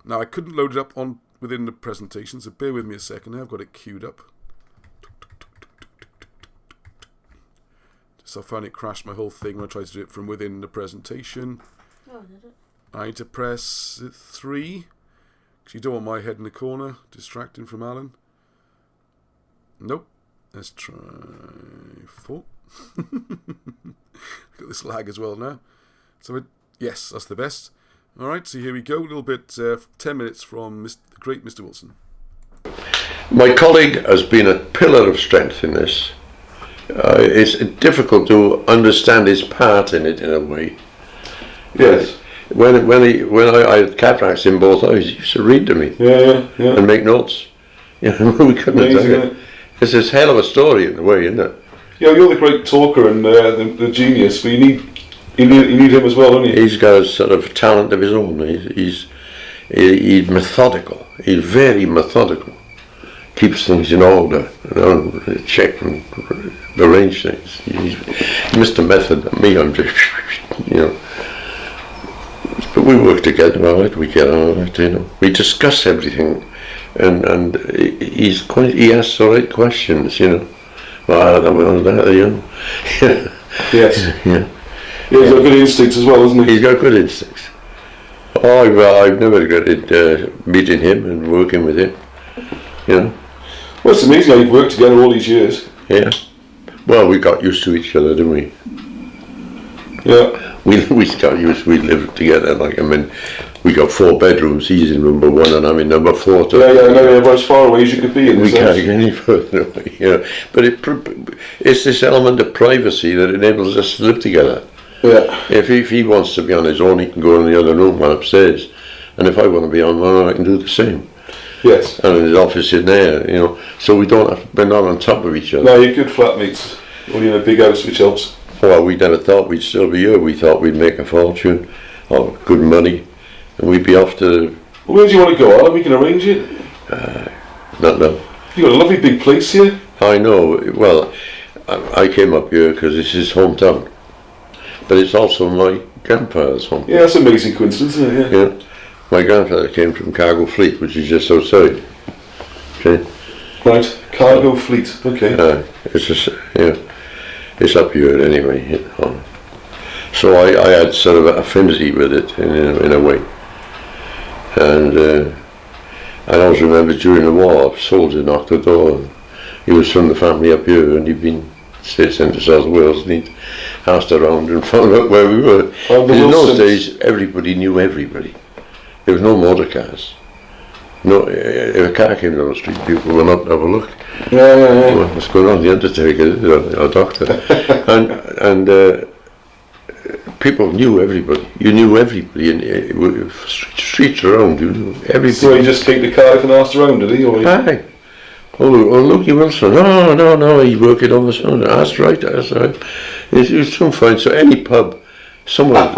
now, I couldn't load it up within the presentation, so bear with me a second. I've got it queued up. Just I found it crashed my whole thing when I tried to do it from within the presentation. Oh, did it? I need to press 3, because you don't want my head in the corner, distracting from Alan. Nope. Let's try 4. Got this lag as well now. So, yes, that's the best. Alright, so here we go. A little bit, 10 minutes from the great Mr. Wilson. My colleague has been a pillar of strength in this. It's difficult to understand his part in it in a way. Yes. When I had cataracts in both eyes, he used to read to me. Yeah. And make notes. We couldn't have done it. It's a hell of a story in a way, isn't it? Yeah, you're the great talker and the genius, but you need him as well, don't you? He's got a sort of talent of his own. He's methodical. He's very methodical. Keeps things in order, check and arrange things. He's Mr. Method. Me, I'm just, But we work together all right. We get on all right, We discuss everything, and he asks the right questions, Well, Yes. Yeah. He's got good instincts as well, hasn't he? He's got good instincts. I've never regretted meeting him and working with him. Well, it's amazing how you've worked together all these years. Yeah. Well, we got used to each other, didn't we? Yeah. We got used. We lived together. We got 4 bedrooms. He's in number 1, and I'm in number 4. About as far away as you could be in this We can't get any further away. But it's this element of privacy that enables us to live together. Yeah. If he wants to be on his own, he can go in the other room upstairs, and if I want to be on one, I can do the same. Yes. And his office in there, So we're not on top of each other. No, you're good flatmates. Only in a big house, which helps. Well, we never thought we'd still be here. We thought we'd make a fortune, or good money, and we'd be off to. Where do you want to go, Alan? We can arrange it. Not now. You've got a lovely big place here. I know. Well, I came up here because it's his hometown, but it's also my grandfather's home. Yeah, that's an amazing coincidence, isn't it? Yeah. My grandfather came from Cargo Fleet, which is just outside. Okay. Right, Cargo Fleet. Okay. It's just, it's up here anyway. You know. So I had sort of an affinity with it in a way. And I always remember during the war, a soldier knocked the door. And he was from the family up here, and he'd been sent to South Wales, and he'd asked around and found out where we were. In those days, everybody knew everybody. There was no motor cars. No, if a car came down the street, people went up to have a look. Yeah. Well, what's going on? The undertaker, our doctor, and people knew everybody. You knew everybody in streets around. You knew everybody. So he just came to Cardiff and asked around, did he? Aye. Oh, Lucky Wilson. No. He's working on the sun. That's right. It was some fine. So any pub, someone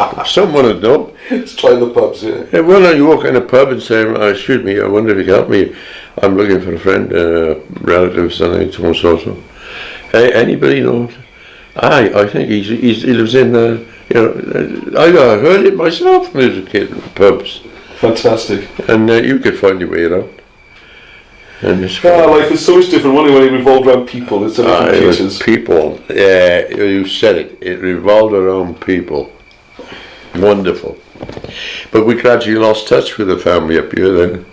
would know. Let's try the pubs, yeah. Well, now you walk in a pub and say, excuse me, I wonder if you can help me. I'm looking for a friend, relative, something, so. Hey, anybody knows? I think he lives in, I heard it myself when I was a kid in pubs. Fantastic. And you could find your way around. And life is so much different when it revolved around people instead of computers. It was people, yeah, you said it. It revolved around people. Wonderful. But we gradually lost touch with the family up here then.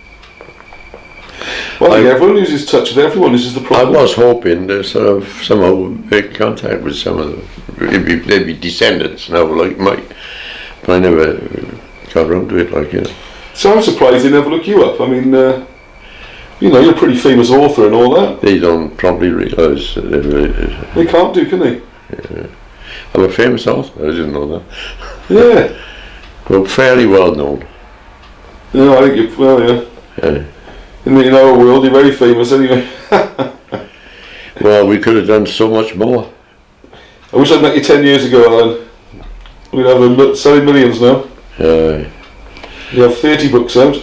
Well, everyone loses touch with everyone. This is the problem. I was hoping to sort of somehow make contact with some of them. They'd be descendants now, like Mike. But I never got around to it, So I'm surprised they never look you up. I mean, you're a pretty famous author and all that. They don't probably realise. They can't do, can they? Yeah. I'm a famous author. I didn't know that. Yeah. Well, fairly well known. No, I think Yeah. In our world, you're very famous anyway. Well, we could have done so much more. I wish I'd met you 10 years ago, Alan. We'd have selling millions now. You have 30 books out.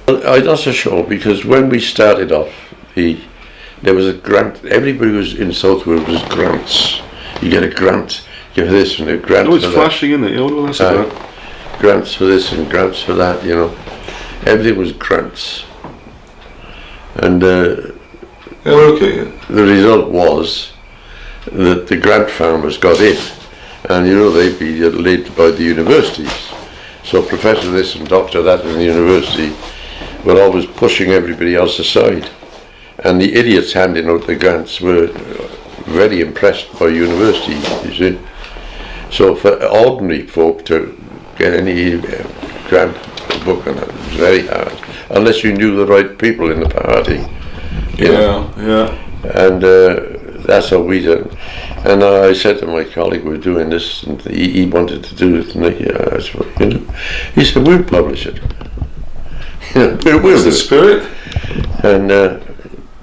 I'm not so sure, because when we started off, there was a grant. Everybody was in South Wales was grants. You get a grant. Give this and a grant. Oh, it's flashing, isn't it? Oh, that's about. Grants for this and grants for that, Everything was grants. And Okay. the result was that the grant farmers got in, and they'd be led by the universities. So Professor this and Doctor that in the university were always pushing everybody else aside. And the idiots handing out the grants were very impressed by universities, you see. So for ordinary folk to get any grant book on it was very hard, unless you knew the right people in the party. Yeah. And that's how we did it. And I said to my colleague, we're doing this, and he wanted to do it, and he said, we'll publish it. We'll the spirit. And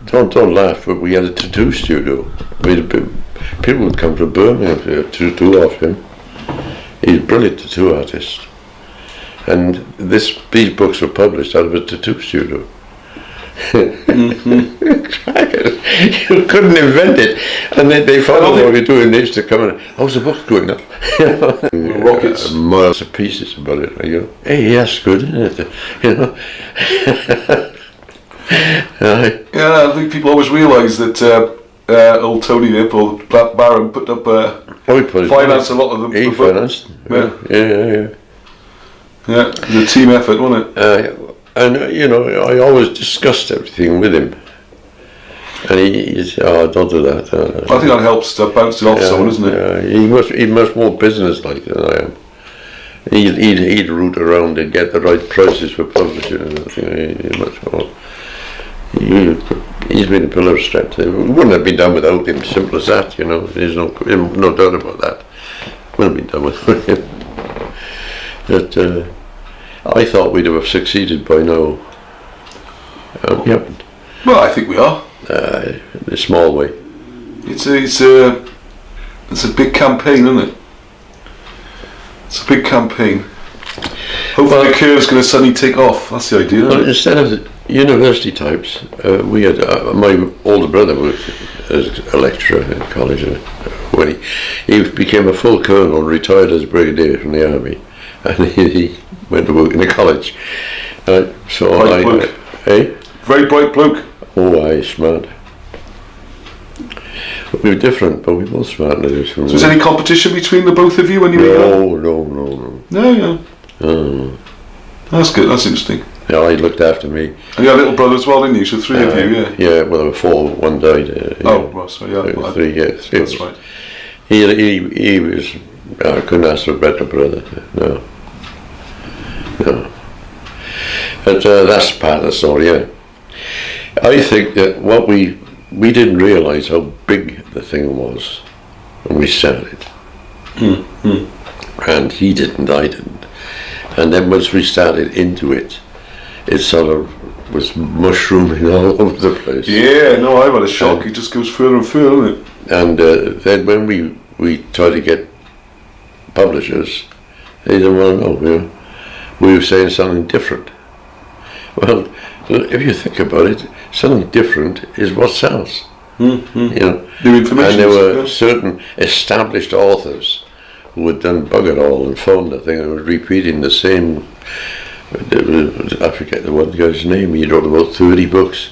don't laugh, but we had a tattoo studio. People would come from Birmingham to tattoo off him. He's a brilliant tattoo artist. And these books were published out of a tattoo studio. You couldn't invent it. And then they found out what we were doing. They used to come in, how's the book going up? Rockets. Miles of pieces about it. Hey, yes, good, isn't it? Yeah, I think people always realise that old Tony there, Paul Barron, put up financed a lot of them. He financed. Yeah, it was a team effort, wasn't it? And I always discussed everything with him. And he said, don't do that. I think that helps to bounce it off someone, isn't it? He much more business-like than I am. He'd root around and get the right prices for publishing and everything. Much more. He's been a pillar of strength. It wouldn't have been done without him. Simple as that. There's no doubt about that. Wouldn't have been done without him. But I thought we'd have succeeded by now. We haven't. Well, I think we are. In a small way. It's It's a big campaign, isn't it? It's a big campaign. Hopefully the curve's going to suddenly take off. That's the idea. Well, instead of the university types, we had my older brother worked as a lecturer in college when he became a full colonel, retired as brigadier from the army, and he went to work in a college. So bright bloke. Very bright bloke. Oh, aye, smart. We were different, but we were both smart. So was there any competition between the both of you when you were young? No. No. That's good, that's interesting. Yeah, he looked after me. And you had a little brother as well, didn't you? So three of you, yeah? Yeah, well, there were four, one died. Right, so yeah. Three, yes. That's right. He was, I couldn't ask for a better brother, no. But that's part of the story, yeah. I think that what we didn't realise how big the thing was when we started. And he didn't, I didn't. And then once we started into it, it sort of was mushrooming all over the place. Yeah, no, I've had a shock. It just goes further and further, doesn't it? And then when we tried to get publishers, they didn't want to know. We were saying something different. Well, if you think about it, something different is what sells. New information. And there were certain established authors who had done bugger all and phoned the thing and were repeating the same. I forget the one guy's name. He wrote about 30 books,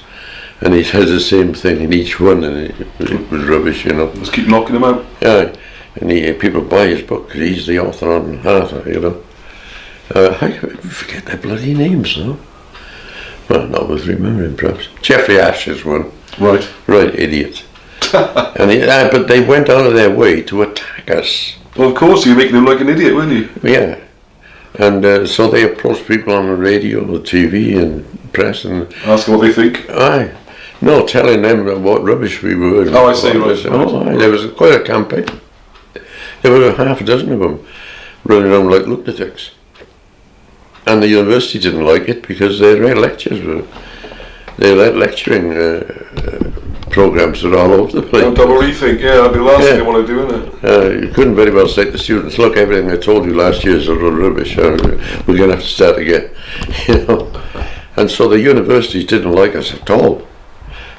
and he says the same thing in each one, and it was rubbish, Just keep knocking them out. Yeah, and people buy his book because he's the author on Arthur, I forget their bloody names, though. Well, not worth remembering, perhaps. Jeffrey Ash's one. Right, idiot. And but they went out of their way to attack us. Well, of course, you're making him like an idiot, weren't you? Yeah. And so they approached people on the radio, the TV and press and... Asking what they think? Aye. No, telling them what rubbish we were. I see, right. Aye, there was quite a campaign. There were half a dozen of them running around like lunatics. And the university didn't like it because their lectures were... Their lecturing programs were all over the place. Double rethink, that'd be the last thing they want to do, isn't it? You couldn't very well say to the students, look, everything I told you last year is utter rubbish. We're going to have to start again. And so the universities didn't like us at all.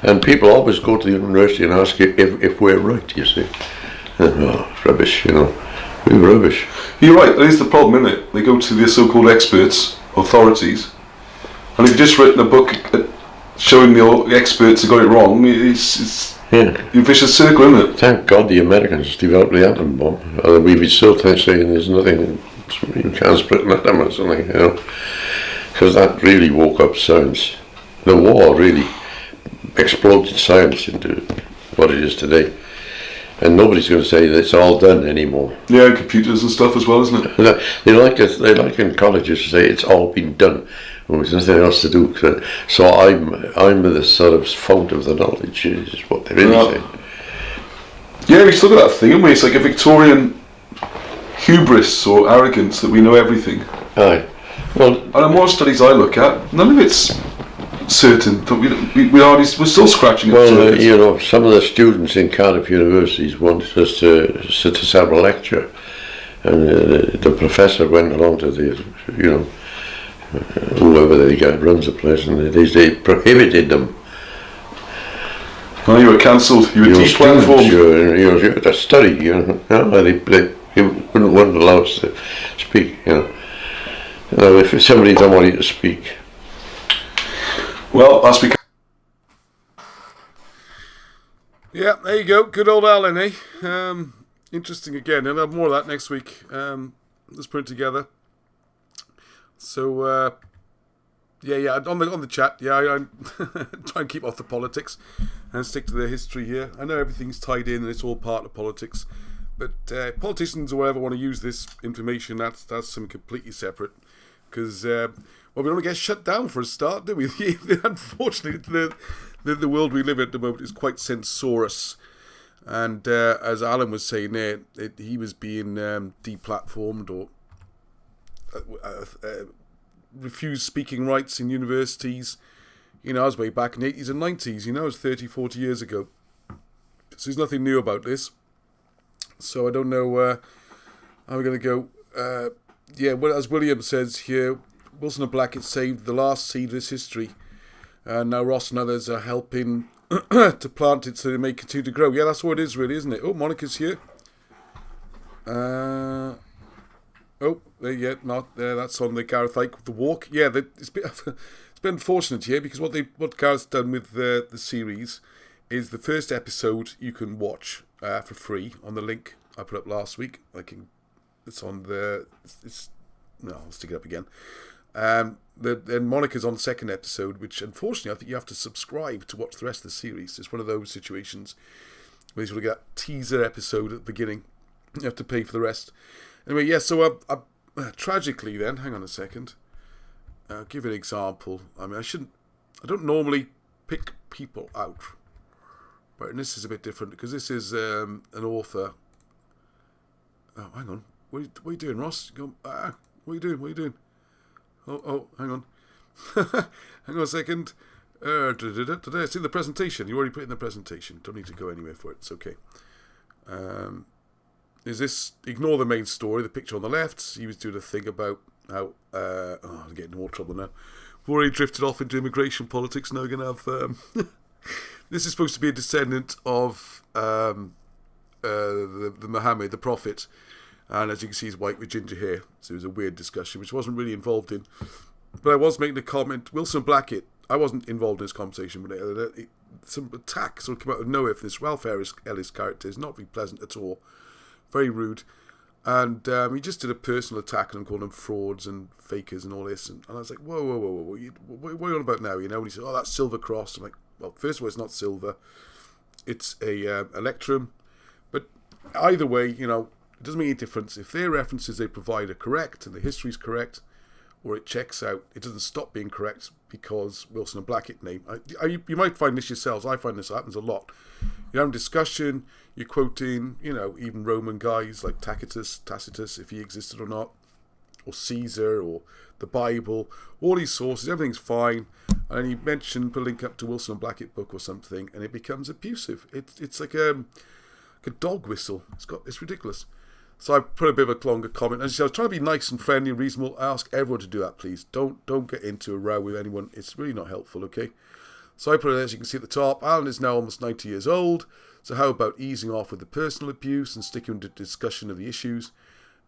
And people always go to the university and ask if we're right, you see. Rubbish, We were rubbish. You're right, that is the problem, isn't it? They go to the so-called experts, authorities, and if you've just written a book showing the experts have got it wrong, it's a vicious circle, isn't it? Thank God the Americans developed the atom bomb. We'd be still saying there's nothing, you can't split an atom or something, because that really woke up science. The war really exploded science into what it is today. And nobody's going to say that it's all done anymore. Yeah, computers and stuff as well, isn't it? They like in colleges to say it's all been done. There's nothing else to do. So I'm the sort of fount of the knowledge, is what they really say. Yeah, we still got that thing, haven't we? It's like a Victorian hubris or arrogance that we know everything. Aye. Well, and the more studies I look at, none of it's certain. We're still scratching at the surface. Some of the students in Cardiff universities wanted us to have a lecture, and the professor went along to the, whoever they got runs the place, and they prohibited them. Oh, you were cancelled. You were deplatformed. You had to study. They wouldn't want to allow us to speak. If somebody don't want you to speak. Well, that's because. Yeah, there you go. Good old Alan, eh? Interesting again. I'll have more of that next week. Let's put it together. So, on the chat, I'm try and keep off the politics and stick to the history here. I know everything's tied in and it's all part of politics, but politicians or whatever want to use this information, that's something completely separate. Because, we don't get shut down for a start, do we? Unfortunately, the world we live in at the moment is quite censorious. And as Alan was saying there, he was being deplatformed or refused speaking rights in universities. I was way back in the 80s and 90s, it was 30, 40 years ago. So there's nothing new about this. So I don't know how we're going to go. Well, as William says here, Wilson and Blackett saved the last seed of this history. And now Ross and others are helping to plant it so they may continue to grow. Yeah, that's what it is really, isn't it? Oh, Monica's here. Not there. That's on the Gareth Ike, The Walk. Yeah, it's been unfortunate here because what Gareth's done with the series is the first episode you can watch for free on the link I put up last week. It's on the. I'll stick it up again. Then Monica's on the second episode, which unfortunately I think you have to subscribe to watch the rest of the series. It's one of those situations where you sort of get that teaser episode at the beginning. You have to pay for the rest. Anyway, yeah, so tragically then, hang on a second. I'll give you an example. I mean, I don't normally pick people out. But this is a bit different because this is an author. Oh, hang on. What are you doing, Ross? What are you doing? Oh, hang on. Hang on a second. It's in the presentation. You already put it in the presentation. Don't need to go anywhere for it. It's okay. Ignore the main story, the picture on the left. He was doing a thing about how, I'm getting in more trouble now. We've already drifted off into immigration politics. Now we're going to have, this is supposed to be a descendant of the Muhammad, the prophet. And as you can see, he's white with ginger hair. So it was a weird discussion, which I wasn't really involved in. But I was making a comment. Wilson Blackett, I wasn't involved in this conversation, but some attack sort of came out of nowhere for this Ralph Ellis character. It's not very pleasant at all. Very rude. And he just did a personal attack on them, calling them frauds and fakers and all this. And I was like, whoa. What are you on about now? You know, and he said, that's Silver Cross. I'm like, well, first of all, it's not silver. It's a electrum. But either way, you know, it doesn't make any difference. If their references they provide are correct and the history's correct, or it checks out, it doesn't stop being correct because Wilson and Blackett name. You might find this yourselves. I find this happens a lot. You're having discussion, you're quoting, you know, even Roman guys like Tacitus, if he existed or not, or Caesar, or the Bible, all these sources, everything's fine. And you mention, put a link up to Wilson and Blackett book or something, and it becomes abusive. It's like a dog whistle. It's ridiculous. So I put a bit of a longer comment. As I was trying to be nice and friendly and reasonable. I ask everyone to do that, please. Don't get into a row with anyone. It's really not helpful, okay? So I put it, as you can see at the top, Alan is now almost 90 years old. So how about easing off with the personal abuse and sticking to discussion of the issues?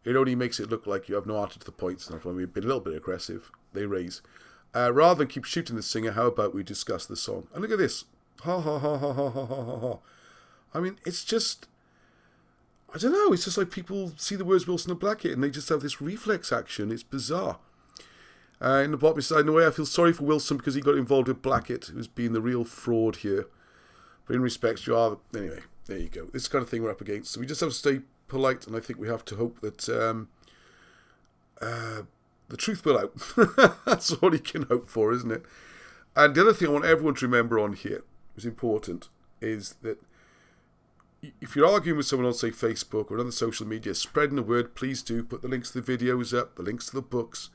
It only makes it look like you have no answer to the points. And that's why we've been a little bit aggressive. They raise. Rather than keep shooting the singer, how about we discuss the song? And look at this. Ha ha ha ha ha ha ha ha. I mean, it's just... I don't know, it's just like people see the words Wilson and Blackett and they just have this reflex action. It's bizarre. In the bottom side, in a way, I feel sorry for Wilson because he got involved with Blackett, who's been the real fraud here. But in respects, you are... Anyway, there you go. This kind of thing we're up against. So we just have to stay polite, and I think we have to hope that the truth will out. That's all you can hope for, isn't it? And the other thing I want everyone to remember on here, is important, is that if you're arguing with someone on, say, Facebook or another social media, spreading the word, please do. Put the links to the videos up, the links to the books.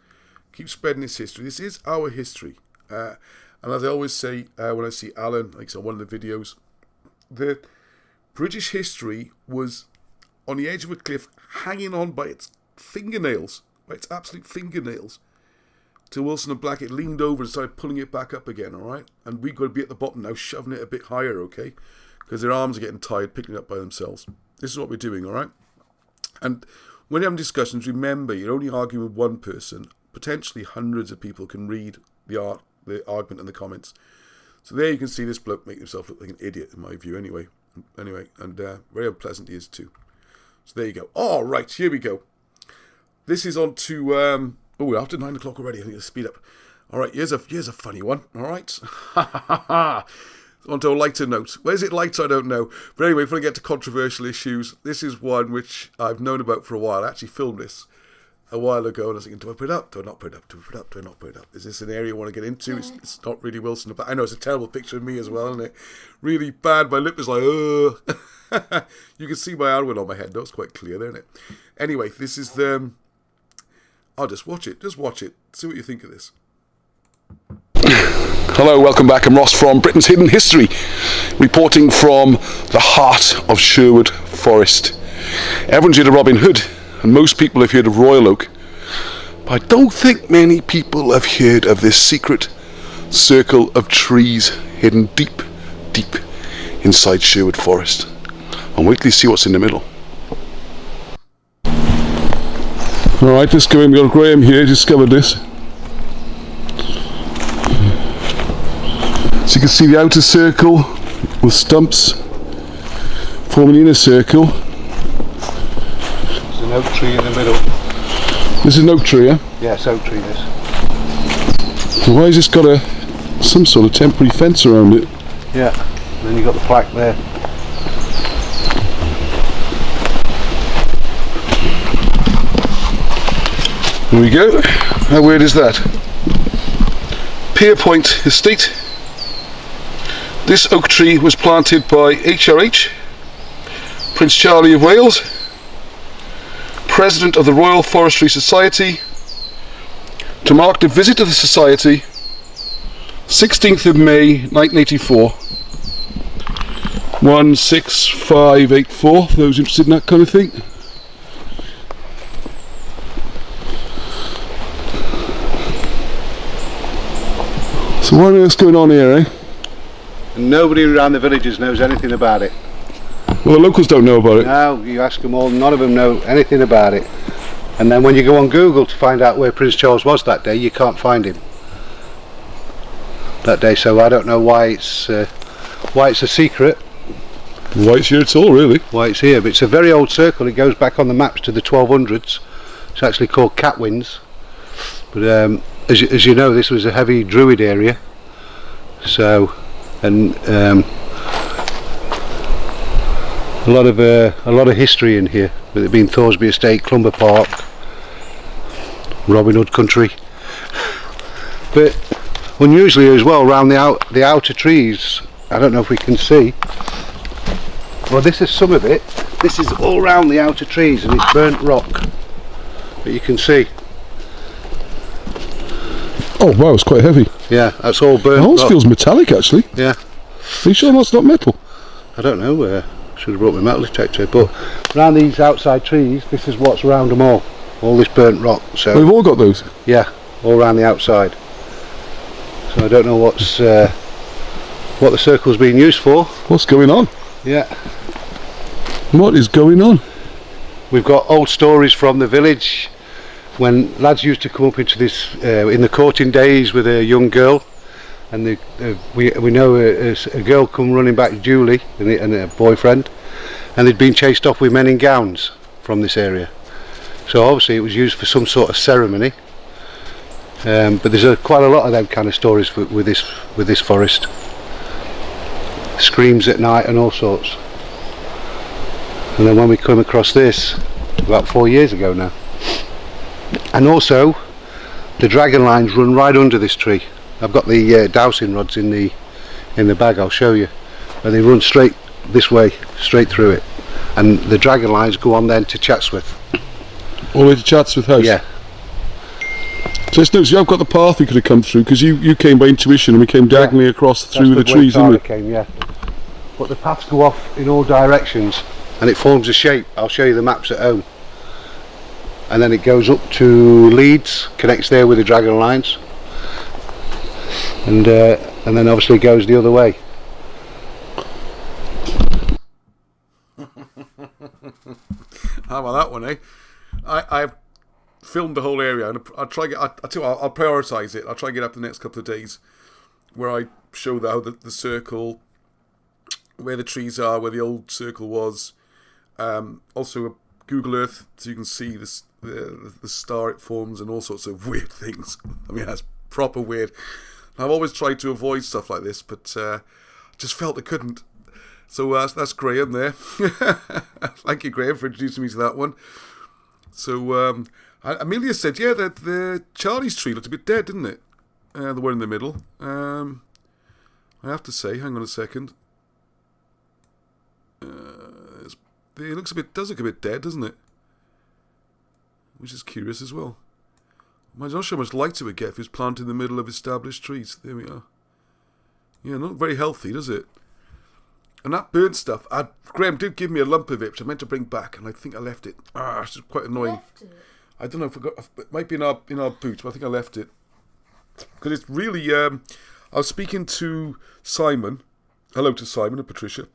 Keep spreading this history. This is our history. And as I always say, when I see Alan, like on one of the videos, the British history was on the edge of a cliff, hanging on by its fingernails, by its absolute fingernails, till Wilson and Blackett leaned over and started pulling it back up again, all right? And we've got to be at the bottom now, shoving it a bit higher, okay? Because their arms are getting tired picking it up by themselves. This is what we're doing, all right? And when you're having discussions, remember, you're only arguing with one person. Potentially hundreds of people can read the argument and the comments. So there you can see this bloke make himself look like an idiot, in my view, anyway. And very unpleasant he is, too. So there you go. All right, here we go. This is on to... we're after 9 o'clock already. I think I'll speed up. All right, here's a funny one, all right? On to a lighter note. Where's it light? I don't know. But anyway, before I get to controversial issues, this is one which I've known about for a while. I actually filmed this a while ago, and I was thinking, do I put it up? Do I not put it up? Do I put it up? Do I not put it up? Is this an area I want to get into? Yeah. It's not really Wilson. But I know it's a terrible picture of me as well, isn't it? Really bad. My lip is like, ugh. You can see my outline on my head. That's quite clear there, isn't it? Anyway, this is the... I'll just watch it. Just watch it. See what you think of this. Hello, welcome back. I'm Ross from Britain's Hidden History, reporting from the heart of Sherwood Forest Everyone's heard of Robin Hood, and most people have heard of Royal Oak. But I don't think many people have heard of this secret circle of trees hidden deep, deep inside Sherwood Forest. And wait till you see what's in the middle. Alright, let's go in. We've got Graham here, discovered this. So you can see the outer circle with stumps forming the inner circle. There's an oak tree in the middle. This is an oak tree, yeah? Yeah, it's oak tree, this. So why has this got some sort of temporary fence around it? Yeah, and then you've got the plaque there. Here we go. How weird is that? Pierpoint Estate. This oak tree was planted by HRH, Prince Charlie of Wales, President of the Royal Forestry Society, to mark the visit of the Society, 16th of May 1984, 16584, for those interested in that kind of thing. So what on earth's going on here, eh? And nobody around the villages knows anything about it. Well, the locals don't know about it. No, you ask them all, none of them know anything about it. And then when you go on Google to find out where Prince Charles was that day, you can't find him that day. So I don't know why it's a secret. Why it's here at all, really. Why it's here, but it's a very old circle. It goes back on the maps to the 1200s. It's actually called Catwins. But as you know, this was a heavy Druid area. So, and a lot of history in here, with it being Thoresby Estate, Clumber Park, Robin Hood country. But unusually as well, around the outer trees, I don't know if we can see. Well, this is some of it. This is all around the outer trees, and it's burnt rock that you can see. Oh wow, it's quite heavy. Yeah, that's all burnt It almost rock. feels metallic, actually. Yeah, Are you sure that's not metal? I don't know. Should have brought my metal detector. But around these outside trees, this is what's around them all this burnt rock. So We've all got those. yeah, all around the outside. So I don't know what the circle's being used for. What's going on? Yeah, What is going on? we've got old stories from the village when lads used to come up into this in the courting days with a young girl, and we know a girl come running back to Julie and a boyfriend, and they'd been chased off with men in gowns from this area. So obviously it was used for some sort of ceremony. But there's quite a lot of them kind of stories with this forest. Screams at night and all sorts. And then when we come across this, about 4 years ago now, and also the dragon lines run right under this tree. I've got the dowsing rods in the bag. I'll show you, and they run straight this way, straight through it, and the dragon lines go on then to Chatsworth. All the way to Chatsworth House? Yeah. So it's notice I've got the path we could have come through, because you came by intuition and we came diagonally across through the trees, didn't we? Came, yeah. But the paths go off in all directions, and it forms a shape. I'll show you the maps at home. And then it goes up to Leeds, connects there with the dragon lines, and then obviously goes the other way. How about that one, eh? I've filmed the whole area, and I'll try get. I'll prioritise it. I'll try and get up the next couple of days, where I show how the circle, where the trees are, where the old circle was. Also, Google Earth, so you can see the star it forms and all sorts of weird things. I mean, that's proper weird. I've always tried to avoid stuff like this, but just felt I couldn't. So that's Graham there. Thank you, Graham, for introducing me to that one. So Amelia said, yeah, that the Charlie's tree looked a bit dead, didn't it? The one in the middle. I have to say, hang on a second. It does look a bit dead, doesn't it? Which is curious as well. I'm not sure how much light it would get if it was planted in the middle of established trees. There we are. Yeah, not very healthy, does it? And that burnt stuff, Graham did give me a lump of it, which I meant to bring back, and I think I left it. It's quite annoying. Left it. I don't know, it might be in our boot, but I think I left it. Because it's really, I was speaking to Simon, hello to Simon and Patricia,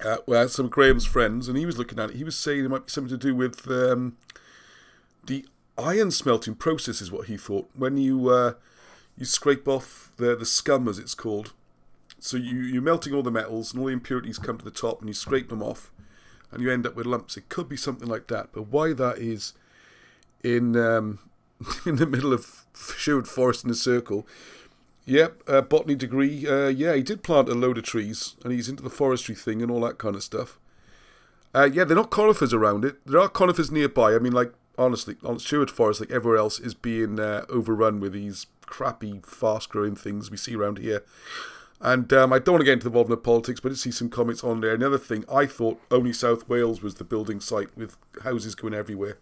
some of Graham's friends, and he was looking at it. He was saying it might be something to do with the iron smelting process is what he thought. When you scrape off the scum, as it's called. So you're melting all the metals and all the impurities come to the top and you scrape them off and you end up with lumps. It could be something like that. But why that is in in the middle of Sherwood Forest in a circle. Yep, botany degree. He did plant a load of trees and he's into the forestry thing and all that kind of stuff. They're not conifers around it. There are conifers nearby. I mean, like, honestly, Sherwood Forest, like everywhere else, is being overrun with these crappy, fast-growing things we see around here. And I don't want to get into the involvement of politics, but I did see some comments on there. Another thing, I thought only South Wales was the building site with houses going everywhere.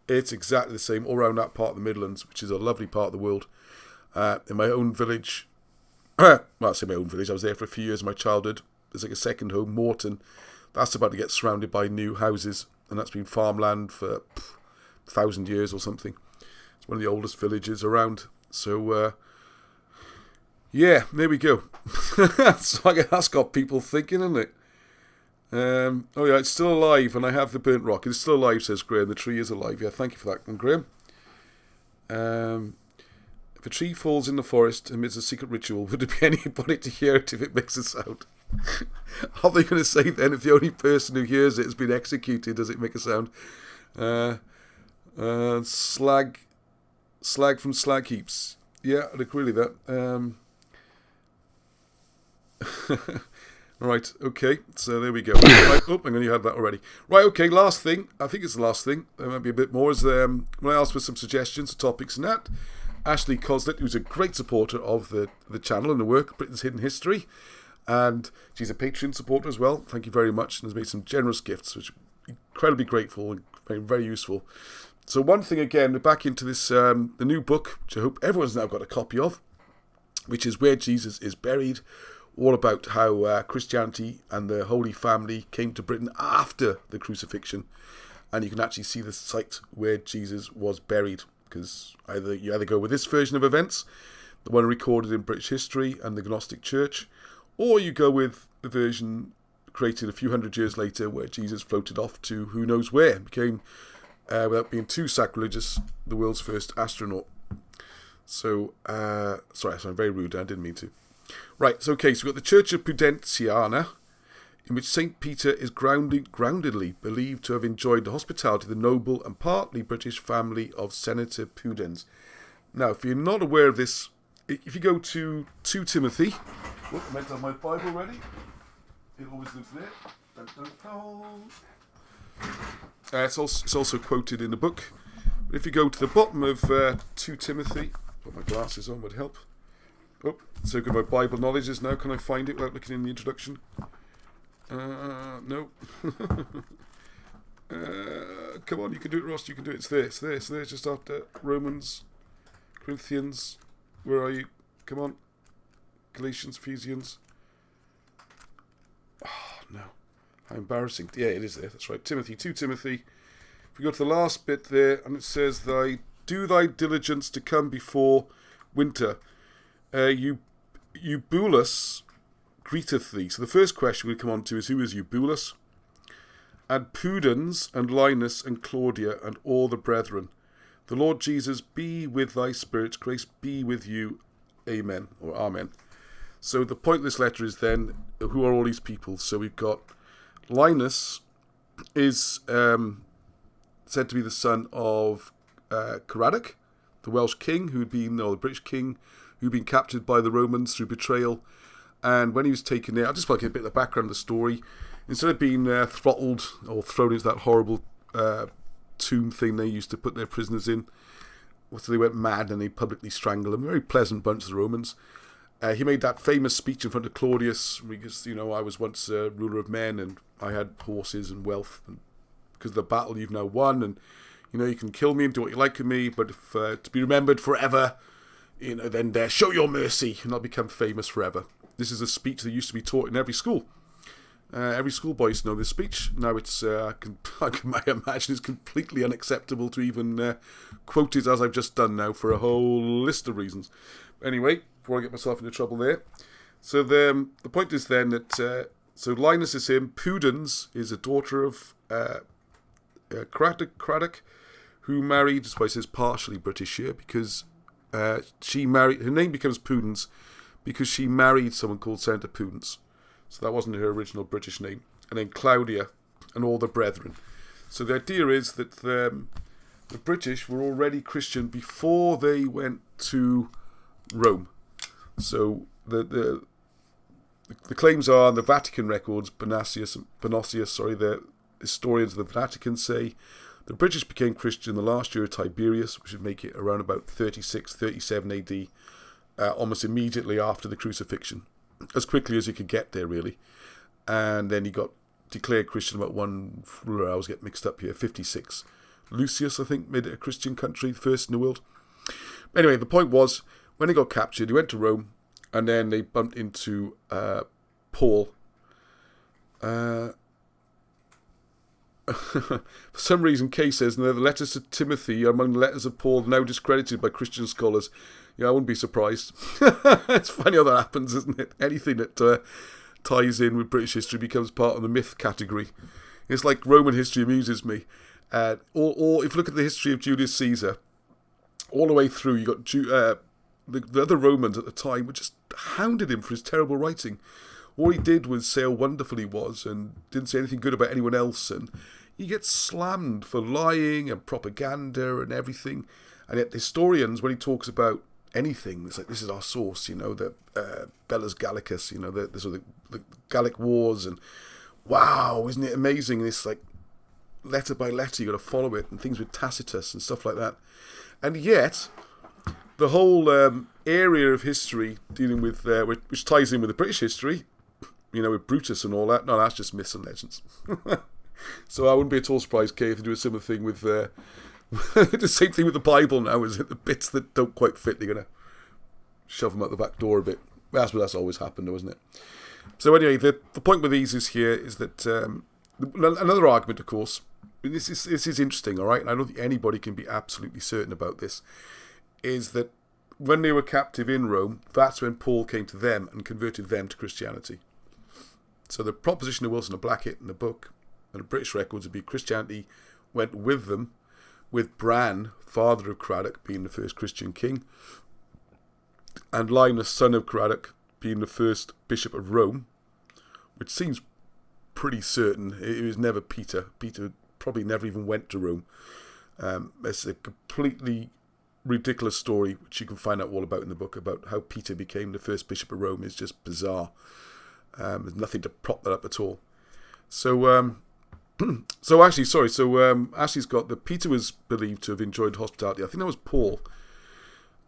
It's exactly the same all around that part of the Midlands, which is a lovely part of the world. In my own village, well, I say my own village, I was there for a few years in my childhood. There's like a second home, Morton. That's about to get surrounded by new houses, and that's been farmland for 1,000 years or something. It's one of the oldest villages around. So, yeah, there we go. So I guess that's got people thinking, isn't it? Oh yeah, it's still alive, and I have the burnt rock. It's still alive, says Graham. The tree is alive. Yeah, thank you for that one, Graham. If a tree falls in the forest amidst a secret ritual, would there be anybody to hear it if it makes a sound? Are they going to say then, if the only person who hears it has been executed, does it make a sound? Slag from slag heaps. Yeah, I'd agree with that. Right, okay, so there we go. Right, I'm going to have that already. Right, okay, last thing, I think it's the last thing, there might be a bit more, is when I asked for some suggestions, topics and that, Ashley Coslet, who's a great supporter of the channel and the work, Britain's Hidden History, and she's a Patreon supporter as well, thank you very much, and has made some generous gifts, which I'm incredibly grateful and very, very useful. So one thing again, we're back into this, the new book, which I hope everyone's now got a copy of, which is Where Jesus is Buried, all about how Christianity and the Holy Family came to Britain after the crucifixion, and you can actually see the site where Jesus was buried, because you either go with this version of events, the one recorded in British history and the Gnostic Church, or you go with the version created a few hundred years later where Jesus floated off to who knows where, became, without being too sacrilegious, the world's first astronaut. So, sorry, I sound very rude, I didn't mean to. Right, so okay, so we've got the Church of Pudentiana, in which St. Peter is groundedly believed to have enjoyed the hospitality of the noble and partly British family of Senator Pudens. Now, if you're not aware of this, if you go to 2 Timothy, I meant to have my Bible ready. It always lives there. Dun, dun, dun. It's also quoted in the book. But if you go to the bottom of 2 Timothy, put my glasses on would help. Oh, so good my Bible knowledge is now. Can I find it without looking in the introduction? No. Come on, you can do it, Ross. You can do it. It's there. It's there. It's there. Just after Romans, Corinthians. Where are you? Come on. Galatians, Ephesians. Oh, no. How embarrassing. Yeah, it is there. That's right. 2 Timothy. If we go to the last bit there, and it says, do thy diligence to come before winter. Eubulus greeteth thee. So the first question we come on to is, who is Eubulus? And Pudens and Linus and Claudia and all the brethren. The Lord Jesus be with thy spirit. Grace be with you. Amen. Or Amen. So the point of this letter is then, who are all these people? So we've got Linus is said to be the son of Caradoc, the Welsh king, the British king, who'd been captured by the Romans through betrayal. And when he was taken there, I'll just give a bit of the background of the story. Instead of being throttled or thrown into that horrible tomb thing they used to put their prisoners in, so they went mad and they publicly strangled them. A very pleasant bunch, the Romans. He made that famous speech in front of Claudius, because, I was once ruler of men and I had horses and wealth, and because of the battle you've now won, and you can kill me and do what you like with me, but if to be remembered forever, then show your mercy and I'll become famous forever. This is a speech that used to be taught in every school. Every schoolboy used to know this speech. Now it's, I imagine it's completely unacceptable to even quote it as I've just done now for a whole list of reasons. Anyway, before I get myself into trouble there. So the point is then that, so Linus is him, Pudens is a daughter of Craddock, who married, that's why it says partially British here, because she married, her name becomes Pudens because she married someone called Senator Pudens. So that wasn't her original British name. And then Claudia and all the brethren. So the idea is that the British were already Christian before they went to Rome. So the claims are, the Vatican records, Bonasius, the historians of the Vatican say, the British became Christian the last year of Tiberius, which would make it around about 36, 37 AD, almost immediately after the crucifixion. As quickly as he could get there, really. And then he got declared Christian about I always get mixed up here, 56. Lucius, I think, made it a Christian country, first in the world. Anyway, the point was, when he got captured, he went to Rome, and then they bumped into Paul. For some reason, Kay says, the letters to Timothy are among the letters of Paul now discredited by Christian scholars. Yeah, I wouldn't be surprised. It's funny how that happens, isn't it? Anything that ties in with British history becomes part of the myth category. It's like Roman history amuses me. Or if you look at the history of Julius Caesar, all the way through, you got the other Romans at the time were just hounded him for his terrible writing. All he did was say how wonderful he was and didn't say anything good about anyone else. And he gets slammed for lying and propaganda and everything. And yet historians, when he talks about anything, it's like, this is our source, the Bellus Gallicus, the sort of the Gallic Wars, and wow, isn't it amazing? This like letter by letter, you got to follow it, and things with Tacitus and stuff like that. And yet, the whole area of history dealing with, which ties in with the British history, with Brutus and all that, no, that's just myths and legends. So I wouldn't be at all surprised, Kay, if they do a similar thing with the same thing with the Bible now, is it? The bits that don't quite fit, they're going to shove them out the back door a bit. That's always happened, though, isn't it? So anyway, the point with these is that another argument, of course, this is interesting, all right, and I don't think anybody can be absolutely certain about this, is that when they were captive in Rome, that's when Paul came to them and converted them to Christianity. So the proposition of Wilson of Blackett in the book, and the British records, would be Christianity went with them, with Bran, father of Craddock, being the first Christian king, and Linus, son of Craddock, being the first bishop of Rome, which seems pretty certain. It was never Peter. Peter probably never even went to Rome. It's a completely ridiculous story, which you can find out all about in the book, about how Peter became the first bishop of Rome. Is just bizarre. There's nothing to prop that up at all. So Ashley's got that Peter was believed to have enjoyed hospitality. I think that was Paul.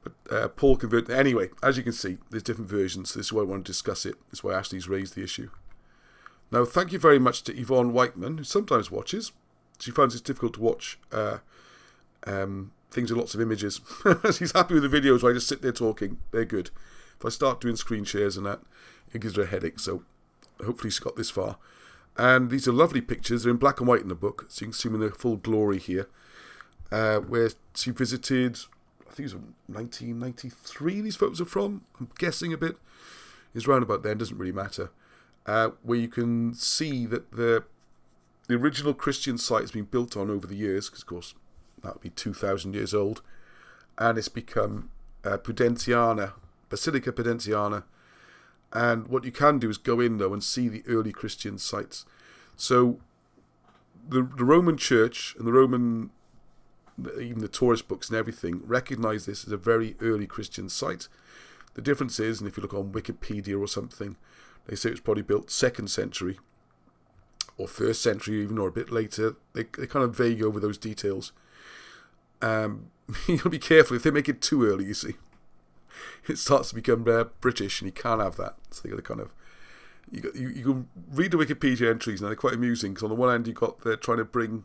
But Paul converted. Anyway, as you can see, there's different versions. This is why I want to discuss it. This is why Ashley's raised the issue. Now, thank you very much to Yvonne Whiteman, who sometimes watches. She finds it difficult to watch things with lots of images. She's happy with the videos where I just sit there talking. They're good. If I start doing screen shares and that, it gives her a headache. So hopefully she's got this far. And these are lovely pictures. They're in black and white in the book, so you can see them in their full glory here. Where she visited, I think it was 1993 these photos are from. I'm guessing a bit. It's round about then, doesn't really matter. Where you can see that the original Christian site has been built on over the years, because of course that would be 2,000 years old, and it's become Basilica Pudentiana. And what you can do is go in though and see the early Christian sites. So the Roman Church and the Roman, even the tourist books and everything, recognise this as a very early Christian site. The difference is, and if you look on Wikipedia or something, they say it was probably built 2nd century or 1st century even, or a bit later. They kind of vague over those details. You've got to be careful if they make it too early, you see. It starts to become British, and you can't have that. So you got to kind of, you can read the Wikipedia entries, and they're quite amusing, because on the one hand they're trying to bring,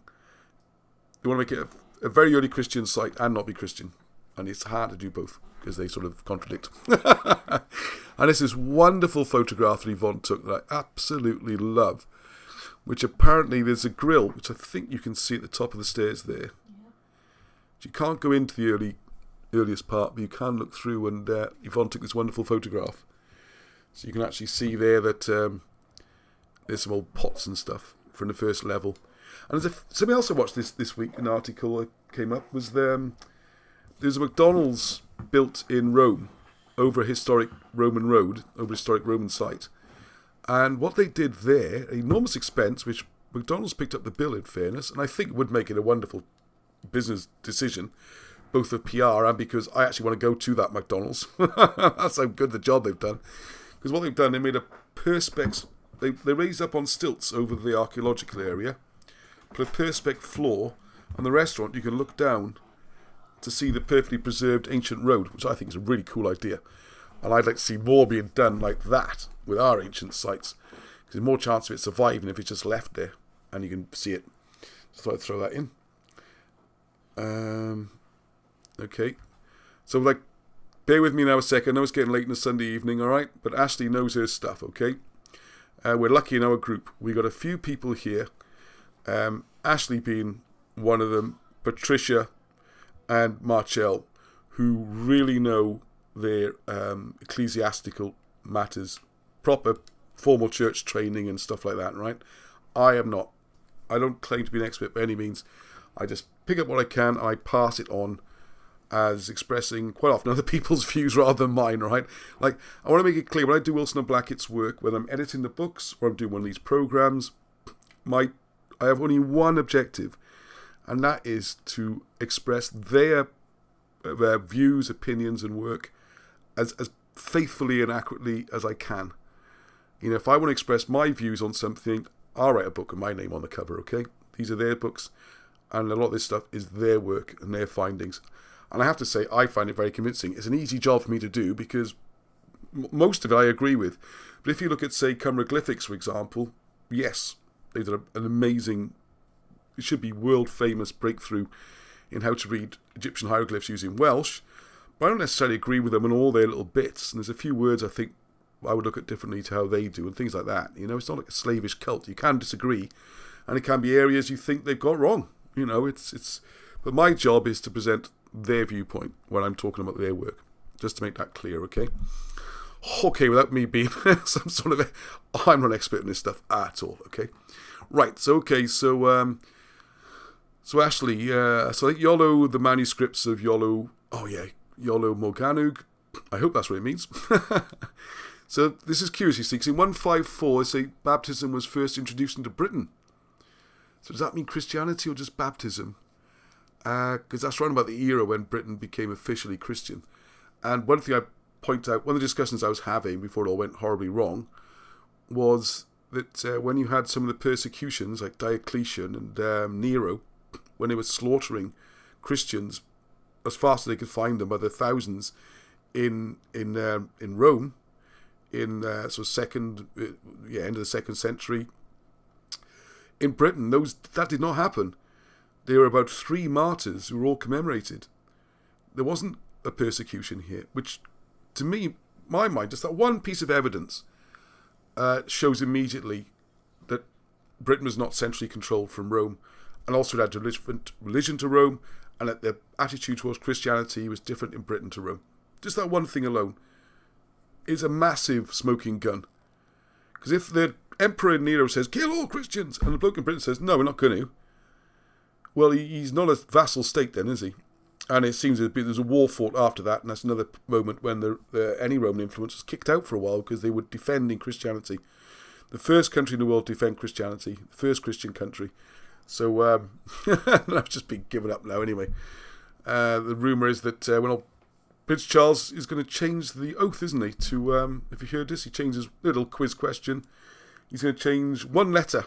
they want to make it a very early Christian site and not be Christian, and it's hard to do both. because they sort of contradict. And it's this wonderful photograph that Yvonne took that I absolutely love, which apparently there's a grill, which I think you can see at the top of the stairs there. Yeah. You can't go into the earliest part, but you can look through, and Yvonne took this wonderful photograph. So you can actually see there that there's some old pots and stuff from the first level. And there's something else I watched this week, an article that came up, was there's a McDonald's built in Rome over a historic Roman road, over a historic Roman site. And what they did there, an enormous expense, which McDonald's picked up the bill in fairness, and I think would make it a wonderful business decision, both for PR and because I actually want to go to that McDonald's. That's how good the job they've done. Because what they've done, they made a perspex, they raised up on stilts over the archaeological area, put a perspex floor, and the restaurant you can look down to see the perfectly preserved ancient road, which I think is a really cool idea. And I'd like to see more being done like that with our ancient sites, because there's more chance of it surviving if it's just left there and you can see it. Just thought I'd throw that in. Okay. So, like, bear with me now a second. I know it's getting late on a Sunday evening, alright? But Ashley knows her stuff, okay? We're lucky in our group. We got a few people here. Ashley being one of them, Patricia and Marcel, who really know their ecclesiastical matters, proper formal church training and stuff like that, right? I am not. I don't claim to be an expert by any means. I just pick up what I can and I pass it on as expressing quite often other people's views rather than mine, right? Like, I want to make it clear, when I do Wilson and Blackett's work, whether I'm editing the books or I'm doing one of these programs, I have only one objective, and that is to express their views, opinions, and work as faithfully and accurately as I can. You know, if I want to express my views on something, I'll write a book with my name on the cover, okay? These are their books, and a lot of this stuff is their work and their findings. And I have to say, I find it very convincing. It's an easy job for me to do because most of it I agree with. But if you look at, say, Cymroglyphics, for example, yes, they've done an amazing, it should be world-famous breakthrough in how to read Egyptian hieroglyphs using Welsh. But I don't necessarily agree with them on all their little bits. And there's a few words I think I would look at differently to how they do and things like that. You know, it's not like a slavish cult. You can disagree. And it can be areas you think they've got wrong. You know, it's. But my job is to present their viewpoint when I'm talking about their work. Just to make that clear, okay? Okay, without me being some sort of... I'm not an expert in this stuff at all, okay? Right, so okay, so Ashley, so I think Iolo, the manuscripts of Iolo... Oh yeah, Iolo Morganwg. I hope that's what it means. So this is curious, you see, because in 154 they say baptism was first introduced into Britain. So does that mean Christianity or just baptism? Because that's right about the era when Britain became officially Christian. And one thing I point out, one of the discussions I was having before it all went horribly wrong, was that when you had some of the persecutions, like Diocletian and Nero, when they were slaughtering Christians as fast as they could find them by the thousands in Rome, in end of the 2nd century, in Britain, that did not happen. There were about 3 martyrs who were all commemorated. There wasn't a persecution here, which, to me, my mind, just that one piece of evidence shows immediately that Britain was not centrally controlled from Rome, and also it had a different religion to Rome, and that their attitude towards Christianity was different in Britain to Rome. Just that one thing alone is a massive smoking gun. Because if the Emperor Nero says, kill all Christians, and the bloke in Britain says, no, we're not going to, well, he's not a vassal state then, is he? And it seems there's a war fought after that, and that's another moment when any Roman influence was kicked out for a while because they were defending Christianity. The first country in the world to defend Christianity, the first Christian country. So, I've just been given up now anyway. The rumour is that Prince Charles is going to change the oath, isn't he? To, if you heard this, he changed his little quiz question. He's going to change one letter.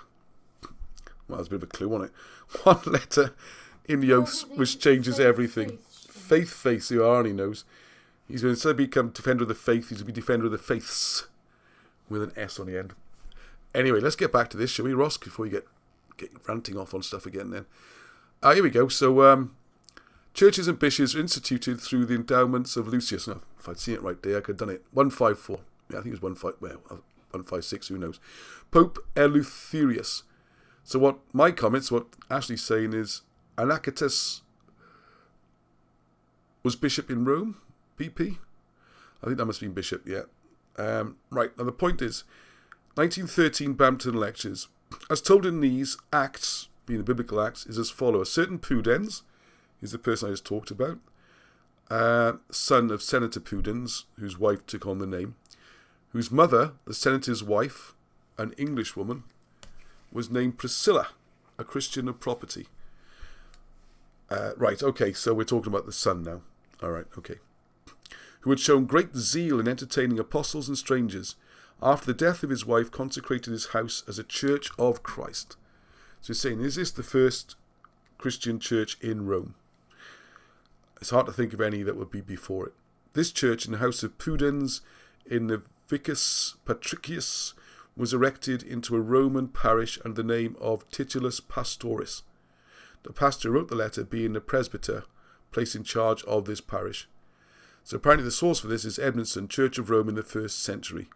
Well, there's a bit of a clue on it. One letter in the oaths, which changes everything. Faith, who Arnie knows. He's going to, instead of become defender of the faith, he's going to be defender of the faiths, with an S on the end. Anyway, let's get back to this, shall we, Ross, before you get ranting off on stuff again then. Here we go. So, Churches and bishops were instituted through the endowments of Lucius. Now, if I'd seen it right there, I could have done it. 154. Yeah, I think it was 156, who knows. Pope Eleutherius. So what Ashley's saying is, Anacatus was bishop in Rome, BP? I think that must have been bishop, yeah. Right, now the point is, 1913 Brampton Lectures. As told in these, Acts, being the biblical Acts, is as follows. A certain Pudens, is the person I just talked about, son of Senator Pudens, whose wife took on the name, whose mother, the senator's wife, an Englishwoman, was named Priscilla, a Christian of property. Right, okay, so we're talking about the son now. All right, okay. Who had shown great zeal in entertaining apostles and strangers, after the death of his wife, consecrated his house as a church of Christ. So he's saying, is this the first Christian church in Rome? It's hard to think of any that would be before it. This church in the house of Pudens in the Vicus Patricius was erected into a Roman parish under the name of Titulus Pastoris. The pastor who wrote the letter being the presbyter placed in charge of this parish. So apparently the source for this is Edmondson, Church of Rome in the 1st century.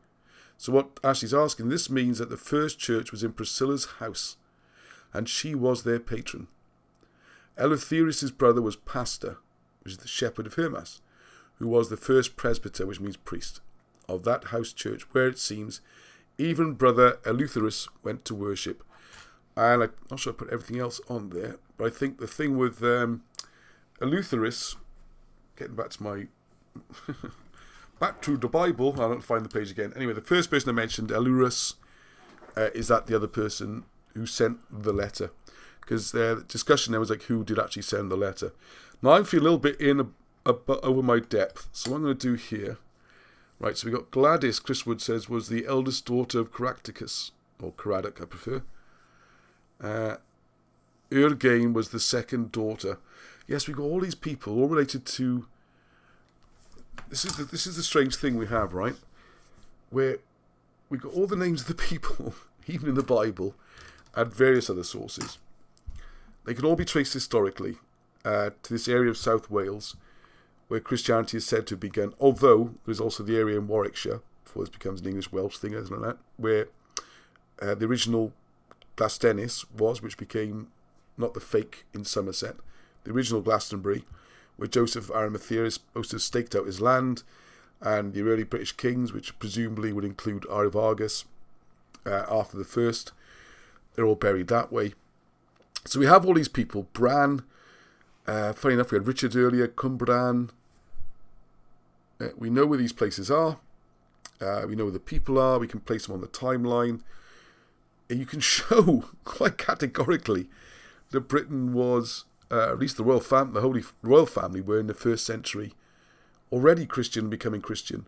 So what Ashley's asking, this means that the first church was in Priscilla's house, and she was their patron. Eleutherius' brother was pastor, which is the shepherd of Hermas, who was the first presbyter, which means priest, of that house church, where it seems even brother Eleutherus went to worship. And I'm not sure I put everything else on there, but I think the thing with Eleutherus, getting back to my back to the Bible, I don't find the page again. Anyway, the first person I mentioned, Eleutherus, is that the other person who sent the letter? Because the discussion there was like, who did actually send the letter? Now I'm feeling a little bit over my depth, so what I'm going to do here. Right, so we got Gladys, Chris Wood says, was the eldest daughter of Caractacus, or Caradoc, I prefer. Urgain was the second daughter. Yes, we got all these people, all related to. This is the strange thing we have, right? Where we got all the names of the people, even in the Bible, and various other sources. They can all be traced historically to this area of South Wales, where Christianity is said to have begun. Although there's also the area in Warwickshire, before this becomes an English-Welsh thing, isn't it? Where the original Glasdennis was, which became not the fake in Somerset, the original Glastonbury, where Joseph of Arimathea is supposed to have staked out his land, and the early British kings, which presumably would include Ariovargus, Arthur the First, they're all buried that way. So we have all these people. Bran, funny enough, we had Richard earlier, Cumbran. We know where these places are. We know where the people are. We can place them on the timeline. And you can show quite categorically that Britain was, at least the the Holy Royal Family were in the 1st century already Christian, becoming Christian.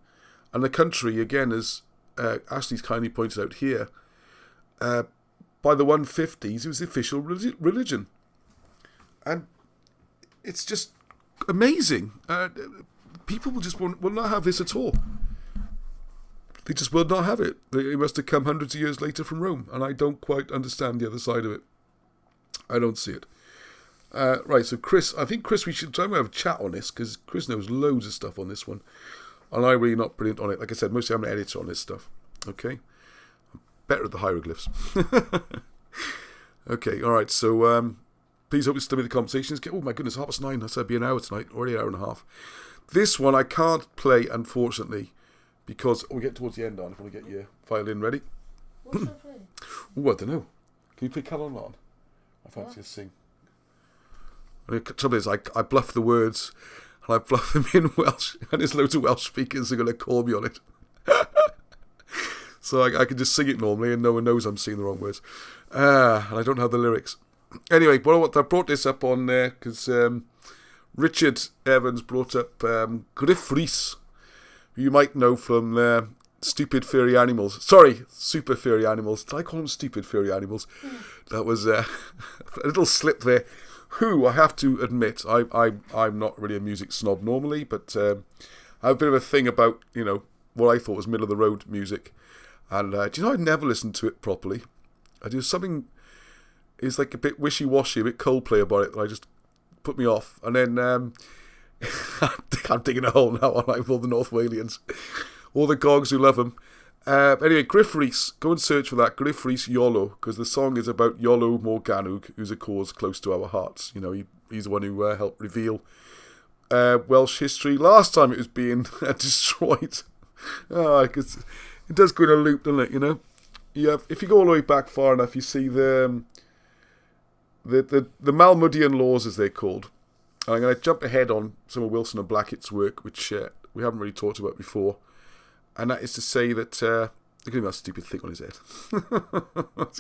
And the country, again, as Ashley's kindly pointed out here, by the 150s, it was the official religion. And it's just amazing. People will not have this at all. They just will not have it. It must have come hundreds of years later from Rome, and I don't quite understand the other side of it. I don't see it. Right, so Chris, I think we should try and have a chat on this, because Chris knows loads of stuff on this one, and I'm really not brilliant on it. Like I said, mostly I'm an editor on this stuff. Okay? I'm better at the hieroglyphs. Okay, alright, so please hope you stimulate the conversations. Oh my goodness, 9:30. I said it'd be an hour tonight, already an hour and a half. This one I can't play, unfortunately, because we get towards the end on. If you want to get your violin ready. What should I play? Oh, I don't know. Can you play Calon On? I fancy to sing. The trouble is, I bluff the words, and I bluff them in Welsh, and there's loads of Welsh speakers who are going to call me on it. So I can just sing it normally, and no one knows I'm singing the wrong words. And I don't have the lyrics. Anyway, I brought this up on there because Richard Evans brought up Griff Rhys, who you might know from Stupid Furry Animals. Sorry, Super Furry Animals. Did I call them Stupid Furry Animals? That was a little slip there. Who, I have to admit, I'm not really a music snob normally, but I have a bit of a thing about, what I thought was middle-of-the-road music. And do you know, I never listened to it properly. I do something is like a bit wishy-washy, a bit Coldplay about it, that I just put me off. And then I'm digging a hole now, like all the North Walians. All the gogs who love them. Anyway, Griff Rhys, go and search for that. Griff Rhys Iolo, because the song is about Iolo Morgannwg, who's a cause close to our hearts. You know, he's the one who helped reveal Welsh history. Last time it was being destroyed. Because it does go in a loop, doesn't it? You know, if you go all the way back far enough, you see the Malmudian laws, as they're called. And I'm going to jump ahead on some of Wilson and Blackett's work, which we haven't really talked about before. And that is to say that look at him, that stupid thing on his head.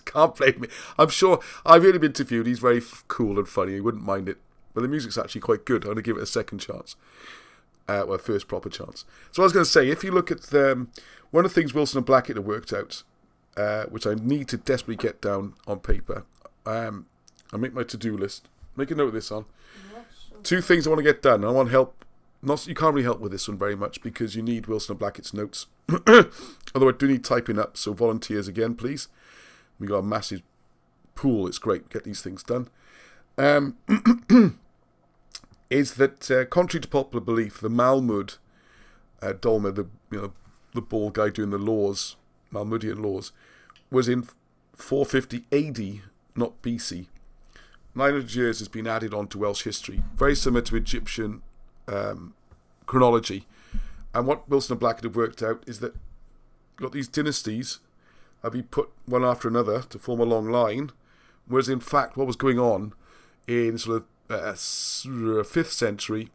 Can't blame me. I'm sure I've heard him interviewed. He's very cool and funny. He wouldn't mind it. But the music's actually quite good. I'm going to give it a second chance. Well, first proper chance. So I was going to say, if you look at one of the things Wilson and Blackett have worked out, which I need to desperately get down on paper, I'll make my to-do list. Make a note of this on. Yes, okay. 2 things I want to get done. I want help. You can't really help with this one very much because you need Wilson and Blackett's notes. Although I do need typing up, so volunteers again, please. We got a massive pool. It's great. Get these things done. Is that contrary to popular belief, the Malmud Dolma, the bald guy doing the laws, Malmudian laws, was in 450 AD, not BC. 900 years has been added on to Welsh history, very similar to Egyptian chronology. And what Wilson and Blackett have worked out is that you've got these dynasties have been put one after another to form a long line, whereas in fact what was going on in sort of 5th century,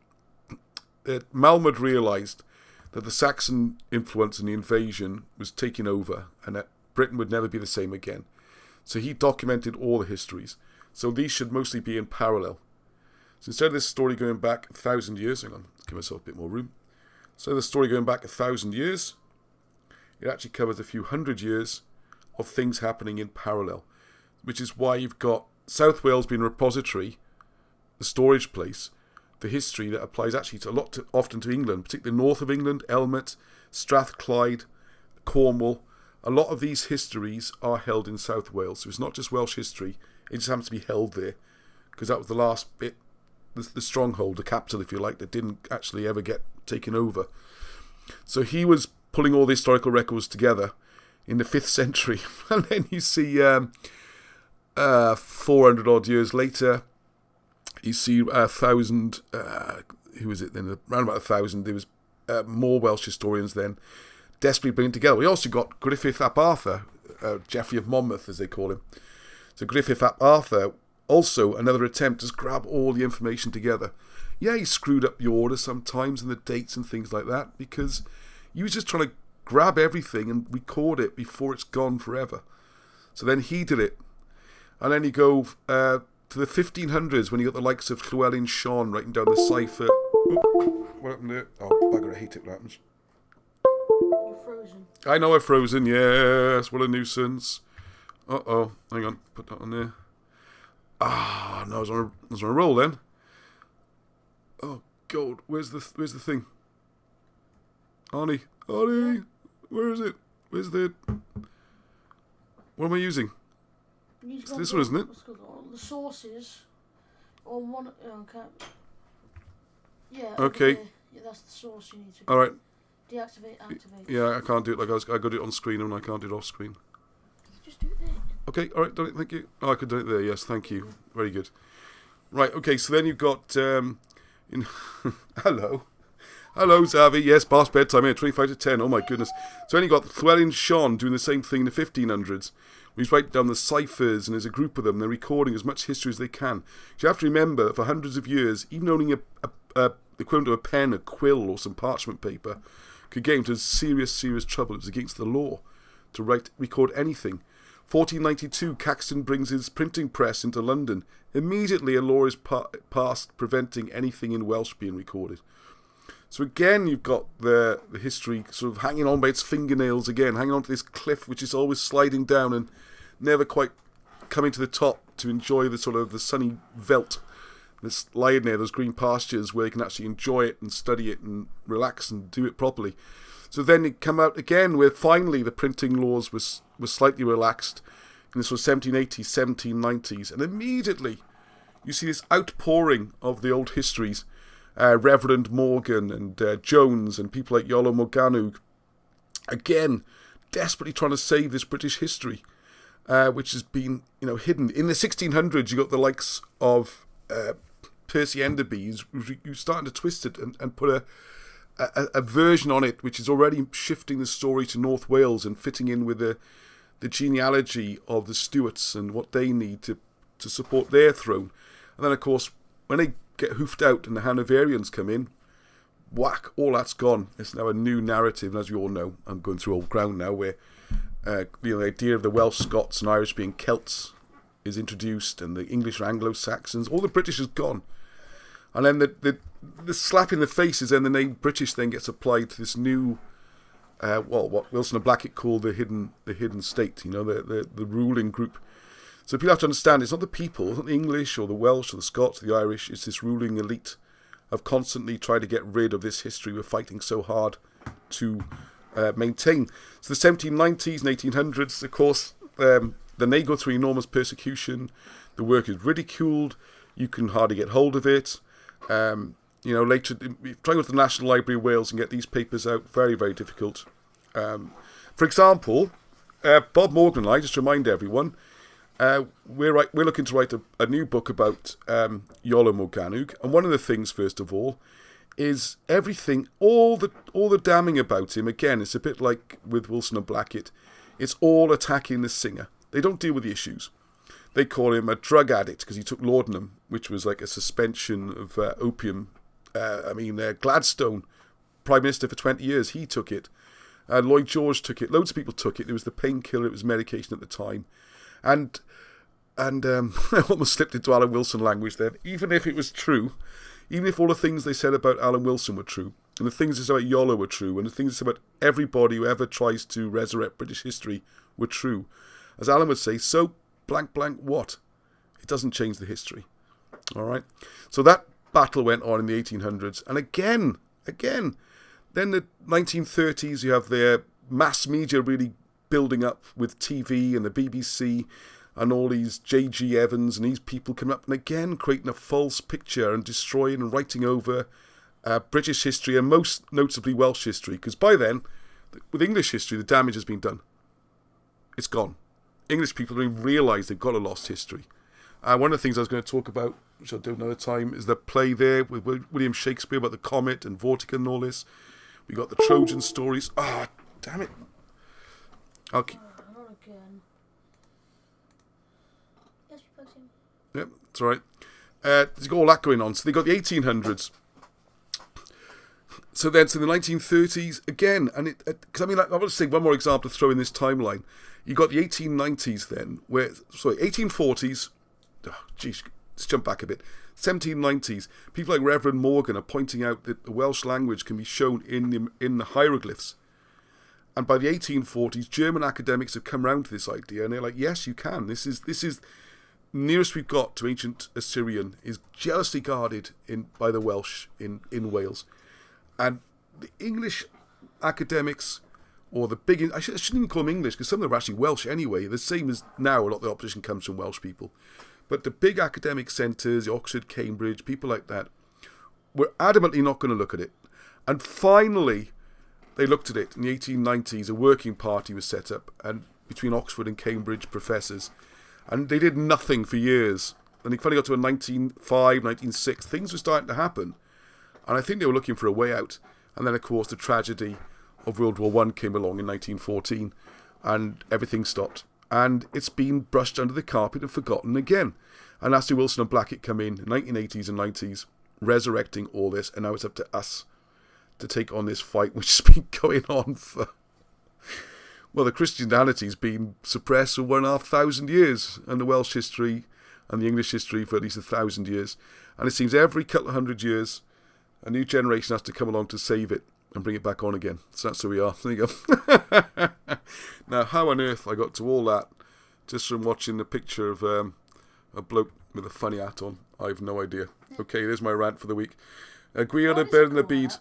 Malmud realised that the Saxon influence and the invasion was taking over and that Britain would never be the same again. So he documented all the histories. So these should mostly be in parallel. So instead of this story going back 1,000 years, hang on, give myself a bit more room. So the story going back 1,000 years, it actually covers a few hundred years of things happening in parallel, which is why you've got South Wales being a repository, the storage place, the history that applies actually to often to England, particularly north of England, Elmet, Strathclyde, Cornwall. A lot of these histories are held in South Wales, so it's not just Welsh history, it just happens to be held there, because that was the last bit, the stronghold, the capital, if you like, that didn't actually ever get taken over. So he was pulling all the historical records together in the 5th century, and then you see 400 odd years later, you see 1,000, who was it then, around about 1,000, there was more Welsh historians then, desperately bringing together. We also got Griffith ap Arthur, Geoffrey of Monmouth as they call him. So Griffith ap Arthur, also another attempt to grab all the information together. Yeah, he screwed up the order sometimes and the dates and things like that because he was just trying to grab everything and record it before it's gone forever. So then he did it. And then you go to the 1500s when you got the likes of Llewellyn Sion writing down the cipher. Oop, what happened there? Oh, bugger, I hate it when that happens. You're frozen. I know I'm frozen, yes, what a nuisance. Uh-oh, hang on, put that on there. Ah, no, I was on a roll then. Oh God, where's the thing? Arnie, where is it? Where's the? What am I using? It's this one, isn't it? The sources on one. Okay. Yeah. Okay. Yeah, that's the source you need to. All right. Deactivate, activate. Yeah, I can't do it like I got it on screen and I can't do it off screen. Just do it there. Okay, all right, done it, thank you. Oh, I could do it there, yes, thank you. Very good. Right, okay, so then you've got... Hello, Zavi. Yes, past bedtime here, 25 to 10. Oh, my goodness. So then you've got Llewellyn Sion doing the same thing in the 1500s. He's writing down the ciphers, and there's a group of them. They're recording as much history as they can. So you have to remember that for hundreds of years, even owning the equivalent of a pen, a quill, or some parchment paper could get into serious trouble. It was against the law to record anything. 1492, Caxton brings his printing press into London. Immediately a law is passed preventing anything in Welsh being recorded. So again, you've got the history sort of hanging on by its fingernails again, hanging on to this cliff which is always sliding down and never quite coming to the top to enjoy the sort of the sunny veldt that's lying there, those green pastures where you can actually enjoy it and study it and relax and do it properly. So then it come out again where finally the printing laws was slightly relaxed in the sort of 1780s, 1790s, and immediately you see this outpouring of the old histories. Reverend Morgan and Jones and people like Iolo Morgannwg, again, desperately trying to save this British history, which has been, hidden. In the 1600s, you got the likes of Percy Enderby, who's starting to twist it and put a version on it, which is already shifting the story to North Wales and fitting in with the genealogy of the Stuarts and what they need to support their throne. And then, of course, when they get hoofed out and the Hanoverians come in, whack, all that's gone. It's now a new narrative, and as we all know, I'm going through old ground now, where the idea of the Welsh, Scots and Irish being Celts is introduced, and the English are Anglo-Saxons. All the British is gone. And then the slap in the face is then the name British then gets applied to this new, what Wilson and Blackett call the hidden state, the ruling group. So people have to understand it's not the people, it's not the English or the Welsh or the Scots or the Irish, it's this ruling elite of constantly trying to get rid of this history we're fighting so hard to maintain. So the 1790s and 1800s, of course, then they go through enormous persecution, the work is ridiculed, you can hardly get hold of it. Later, trying to go to the National Library of Wales and get these papers out, very, very difficult. For example, Bob Morgan and I, just to remind everyone, we're looking to write a new book about Iolo Morgannwg, and one of the things, first of all, is everything, all the damning about him. Again, it's a bit like with Wilson and Blackett. It's all attacking the singer. They don't deal with the issues. They call him a drug addict because he took laudanum, which was like a suspension of opium. Gladstone, Prime Minister for 20 years, he took it. Lloyd George took it. Loads of people took it. It was the painkiller. It was medication at the time. And I almost slipped into Alan Wilson language then. Even if it was true, even if all the things they said about Alan Wilson were true, and the things they said about Iolo were true, and the things they said about everybody who ever tries to resurrect British history were true, as Alan would say, so blank what? It doesn't change the history. All right? So that battle went on in the 1800s. And again, then the 1930s, you have their mass media really building up with TV and the BBC and all these J.G. Evans and these people coming up and again creating a false picture and destroying and writing over British history and most notably Welsh history, because by then, with English history, the damage has been done. It's gone. English people don't even realise they've got a lost history. One of the things I was going to talk about, which I'll do another time, is the play there with William Shakespeare about the comet and Vortigern and all this. We got the Trojan stories. Damn it. I'll keep... Not again. Yes, Yep, it's all right. There's got all that going on. So they got the 1800s. So then to the 1930s again, and because I want to say one more example to throw in this timeline. You got the 1890s then, 1840s. Oh, geez, let's jump back a bit. 1790s. People like Reverend Morgan are pointing out that the Welsh language can be shown in the hieroglyphs. And by the 1840s, German academics have come around to this idea, and they're like, yes, you can. This is nearest we've got to ancient Assyrian is jealously guarded by the Welsh in Wales. And the English academics, or the big... I shouldn't even call them English, because some of them are actually Welsh anyway. The same as now, a lot of the opposition comes from Welsh people. But the big academic centres, Oxford, Cambridge, people like that, were adamantly not going to look at it. And finally, they looked at it. In the 1890s, a working party was set up and between Oxford and Cambridge professors. And they did nothing for years. And they finally got to a 1905, 1906. Things were starting to happen. And I think they were looking for a way out. And then, of course, the tragedy of World War I came along in 1914. And everything stopped. And it's been brushed under the carpet and forgotten again. And Ashley Wilson and Blackett come in 1980s and 90s, resurrecting all this. And now it's up to us to take on this fight, which has been going on for... Well, the Christianity's been suppressed for 1,500 years, and the Welsh history and the English history for at least 1,000 years. And it seems every couple of hundred years, a new generation has to come along to save it and bring it back on again. So that's who we are. There you go. Now, how on earth I got to all that just from watching the picture of a bloke with a funny hat on, I have no idea. Okay, there's my rant for the week. Gwir the bird and the bead.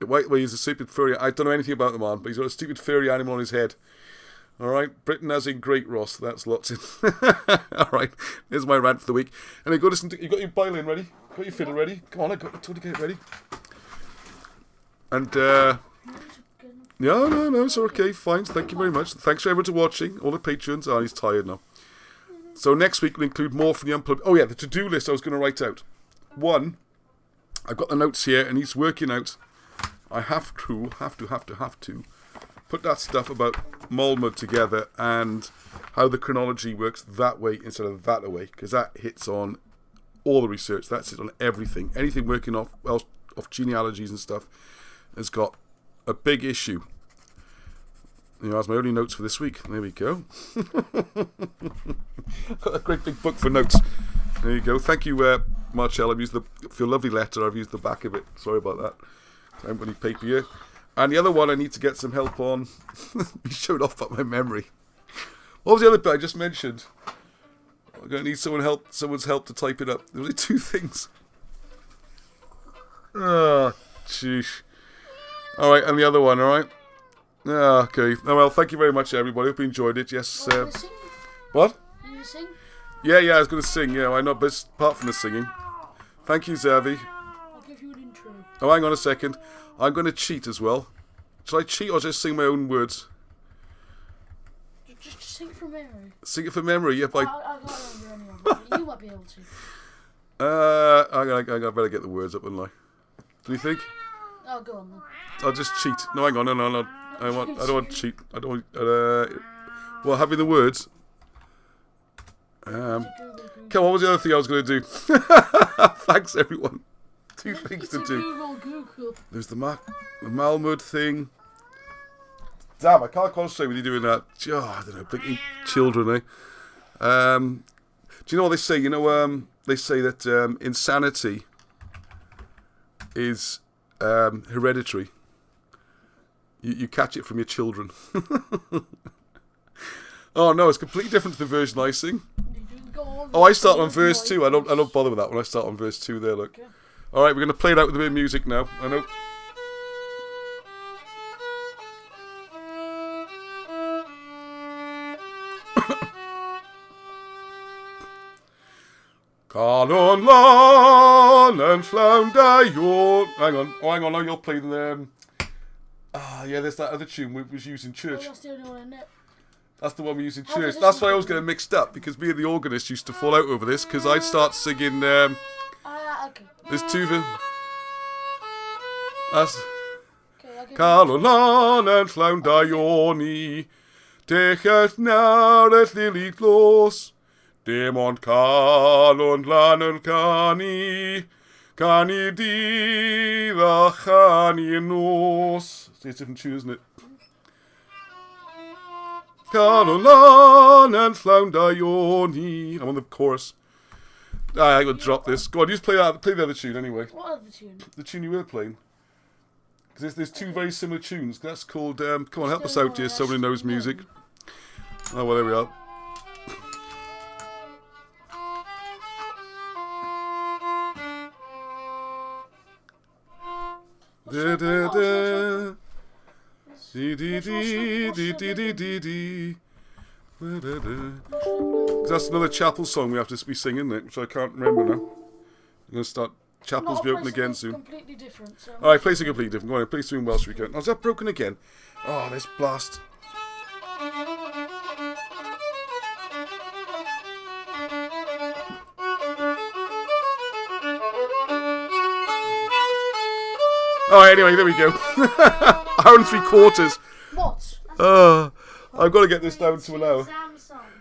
Well, he's a stupid furry. I don't know anything about the man, but he's got a stupid furry animal on his head. All right, Britain as in Great Ross. That's lots in. All right, here's my rant for the week. And you got you got your violin ready? Got your fiddle ready? Come on, I got to get it ready. And no, it's okay, fine. Thank you very much. Thanks for everyone to watching. All the patrons. Oh, he's tired now. So next week we'll include more from the unplugged. Oh yeah, the to-do list I was going to write out. 1, I've got the notes here, and he's working out. I have to put that stuff about Malmud together and how the chronology works that way instead of that way, because that hits on all the research. That's it on everything. Anything working off genealogies and stuff has got a big issue. That's my only notes for this week. There we go. Got a great big book for notes. There you go. Thank you, Marcel. I've used for your lovely letter. I've used the back of it. Sorry about that. I haven't got any paper here. And the other one I need to get some help on. He showed off about my memory. What was the other bit I just mentioned? I'm going to need someone's help to type it up. There were only 2 things. Oh, jeez. All right, and the other one, all right? Okay. Oh, well, thank you very much, everybody. Hope you enjoyed it. Yes. What? You gonna sing? Yeah, I was going to sing. Yeah, why not? But apart from the singing. Thank you, Zavi. I'll give you an intro. Oh, hang on a second. I'm going to cheat as well. Shall I cheat or just sing my own words? Just sing it from memory. Sing it from memory? Yeah, I can't remember anyone. You might be able to. I better get the words up, wouldn't I? Do you think? Oh, go on then. I'll just cheat. No, hang on. No. I don't want to cheat. I don't want... well, having the words... Come on, what was the other thing I was going to do? Thanks, everyone. 2 things to do. Google. There's the Malmud thing. Damn, I can't concentrate with you doing that. Oh, I don't know, blinking children, eh? Do you know what they say? They say that insanity is hereditary. You catch it from your children. Oh no, it's completely different to the version I sing. Oh, I start on verse 2. I don't bother with that when I start on verse 2 there, look. Okay. Alright, we're going to play it out with a bit of music now. I know. Canon lan and flounder your... Hang on, now you'll play the... yeah, there's that other tune we was used in church. Oh, that's the only one in it. That's the one we use in church. That's why I was getting mixed up, because me and the organist used to fall out over this, because I'd start singing... Okay. There's 2 of them. That's... Okay, Carolan and Llawn Dechet nawr et lili glos, dim ond calon lan yn canu dydd a chanu nos. It's a different tune, isn't it? Carolan and Llawn I'm on the chorus. I'm going to drop this. Go on, you just play the other tune anyway. What other tune? The tune you were playing. Because there's 2 very similar tunes. That's called... come on, help us out here, someone who knows music. Oh, well, there we are. Da da da. Dee dee dee dee dee dee dee dee. Da da da. That's another chapel song we have to be singing, isn't it? Which I can't remember now. I'm going to start... Chapel's be open again soon. Completely different. So Alright, play something completely different. Go on, play something in Welsh we can. Oh, is that broken again? Oh, this blast. Oh, anyway, there we go. Hour and 3/4. what? I've got to get this down to an hour.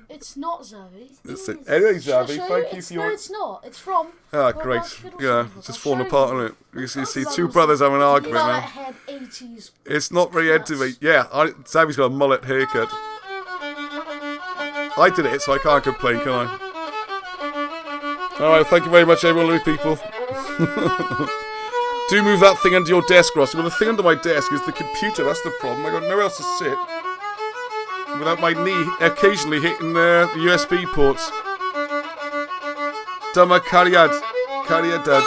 It's not Zavi. That's it. Anyway, Zavi, Shall I show thank you for your... No, it's not. It's from... Ah, Well, great. that's fiddle Yeah, song. it's just I'll falling show apart, you. isn't it? You see 2 brothers having an argument now. Head 80s. It's not very entertaining. Yeah, Zavi's got a mullet haircut. I did it, so I can't complain, can I? Alright, thank you very much, everyone, lovely people. Do move that thing under your desk, Ross. Well, the thing under my desk is the computer. That's the problem. I got nowhere else to sit without my knee occasionally hitting the USB ports. Dyma cariad. Cariadad.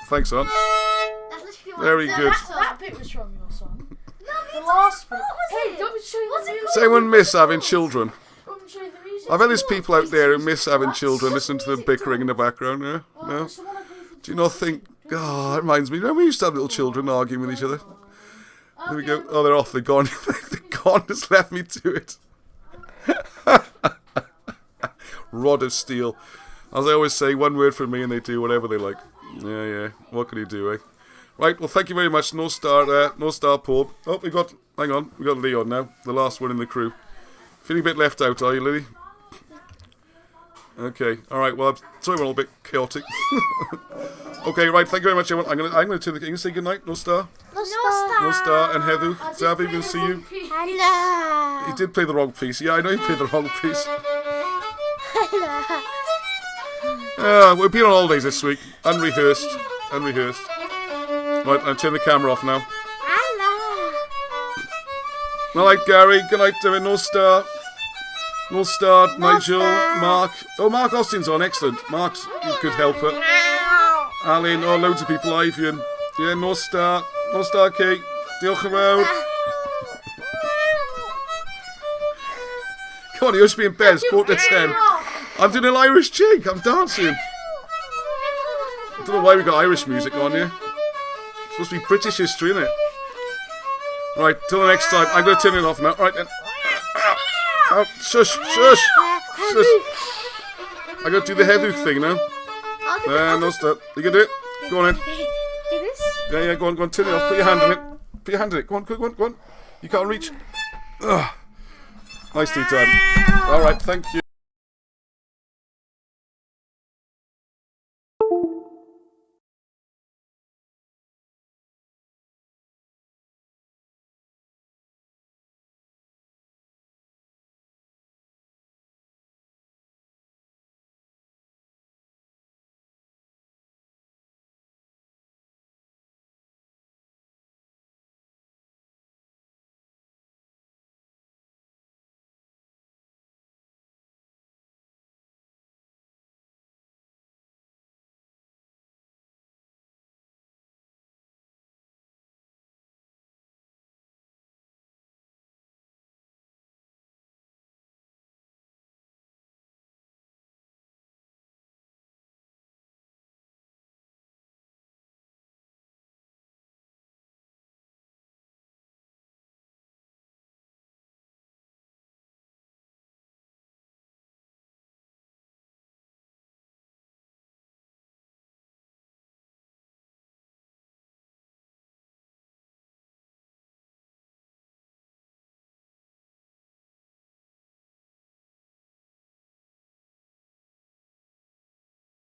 Thanks, Aunt. Very good. That bit was from your song. The last bit. Hey, want me to show you the music? Does anyone miss having children? Do you want me to show you the music? I bet there's people out there who miss having children, listening to them bickering in the background. Yeah? No? It's the one I played for Do you not think? Oh, that reminds me. Remember we used to have little children arguing with each other? There we go. Oh, they're off. They're gone. They're gone. Just left me to it. Rod of steel. As I always say, one word from me and they do whatever they like. Yeah. What can you do, eh? Right, well, thank you very much. No star, Paul. Oh, hang on, we got Leon now, the last one in the crew. Feeling a bit left out, are you, Lily? Okay, alright, well, I'm sorry we're all a bit chaotic. Okay, right, thank you very much, everyone. I'm gonna turn the... Can you say goodnight? No star? No star. No star, and Heather. Zavi, we'll see you. Hello. He did play the wrong piece. Yeah, I know he played the wrong piece. We've been on holidays this week. Unrehearsed. Right, I'll turn the camera off now. Hello. Good night, Gary. Good night, David. No star, Nigel, star. Mark. Oh, Mark Austin's on. Excellent. Mark's a good helper. Alan, oh, loads of people. Ivian. Yeah, no star, Kate. Diolch yn fawr. Come on, you should be in bed. It's 9:45. I'm doing an Irish jig. I'm dancing. I don't know why we got Irish music on here. It's supposed to be British history, isn't it? Right, till the next time. I'm going to turn it off now. Right then. Oh, shush. I'm going to do the Heather thing now. No stop. You can do it. Go on in. Do this? Yeah, go on. Turn it off. Put your hand in it. Go on. You can't reach. Nicely done. Alright, thank you.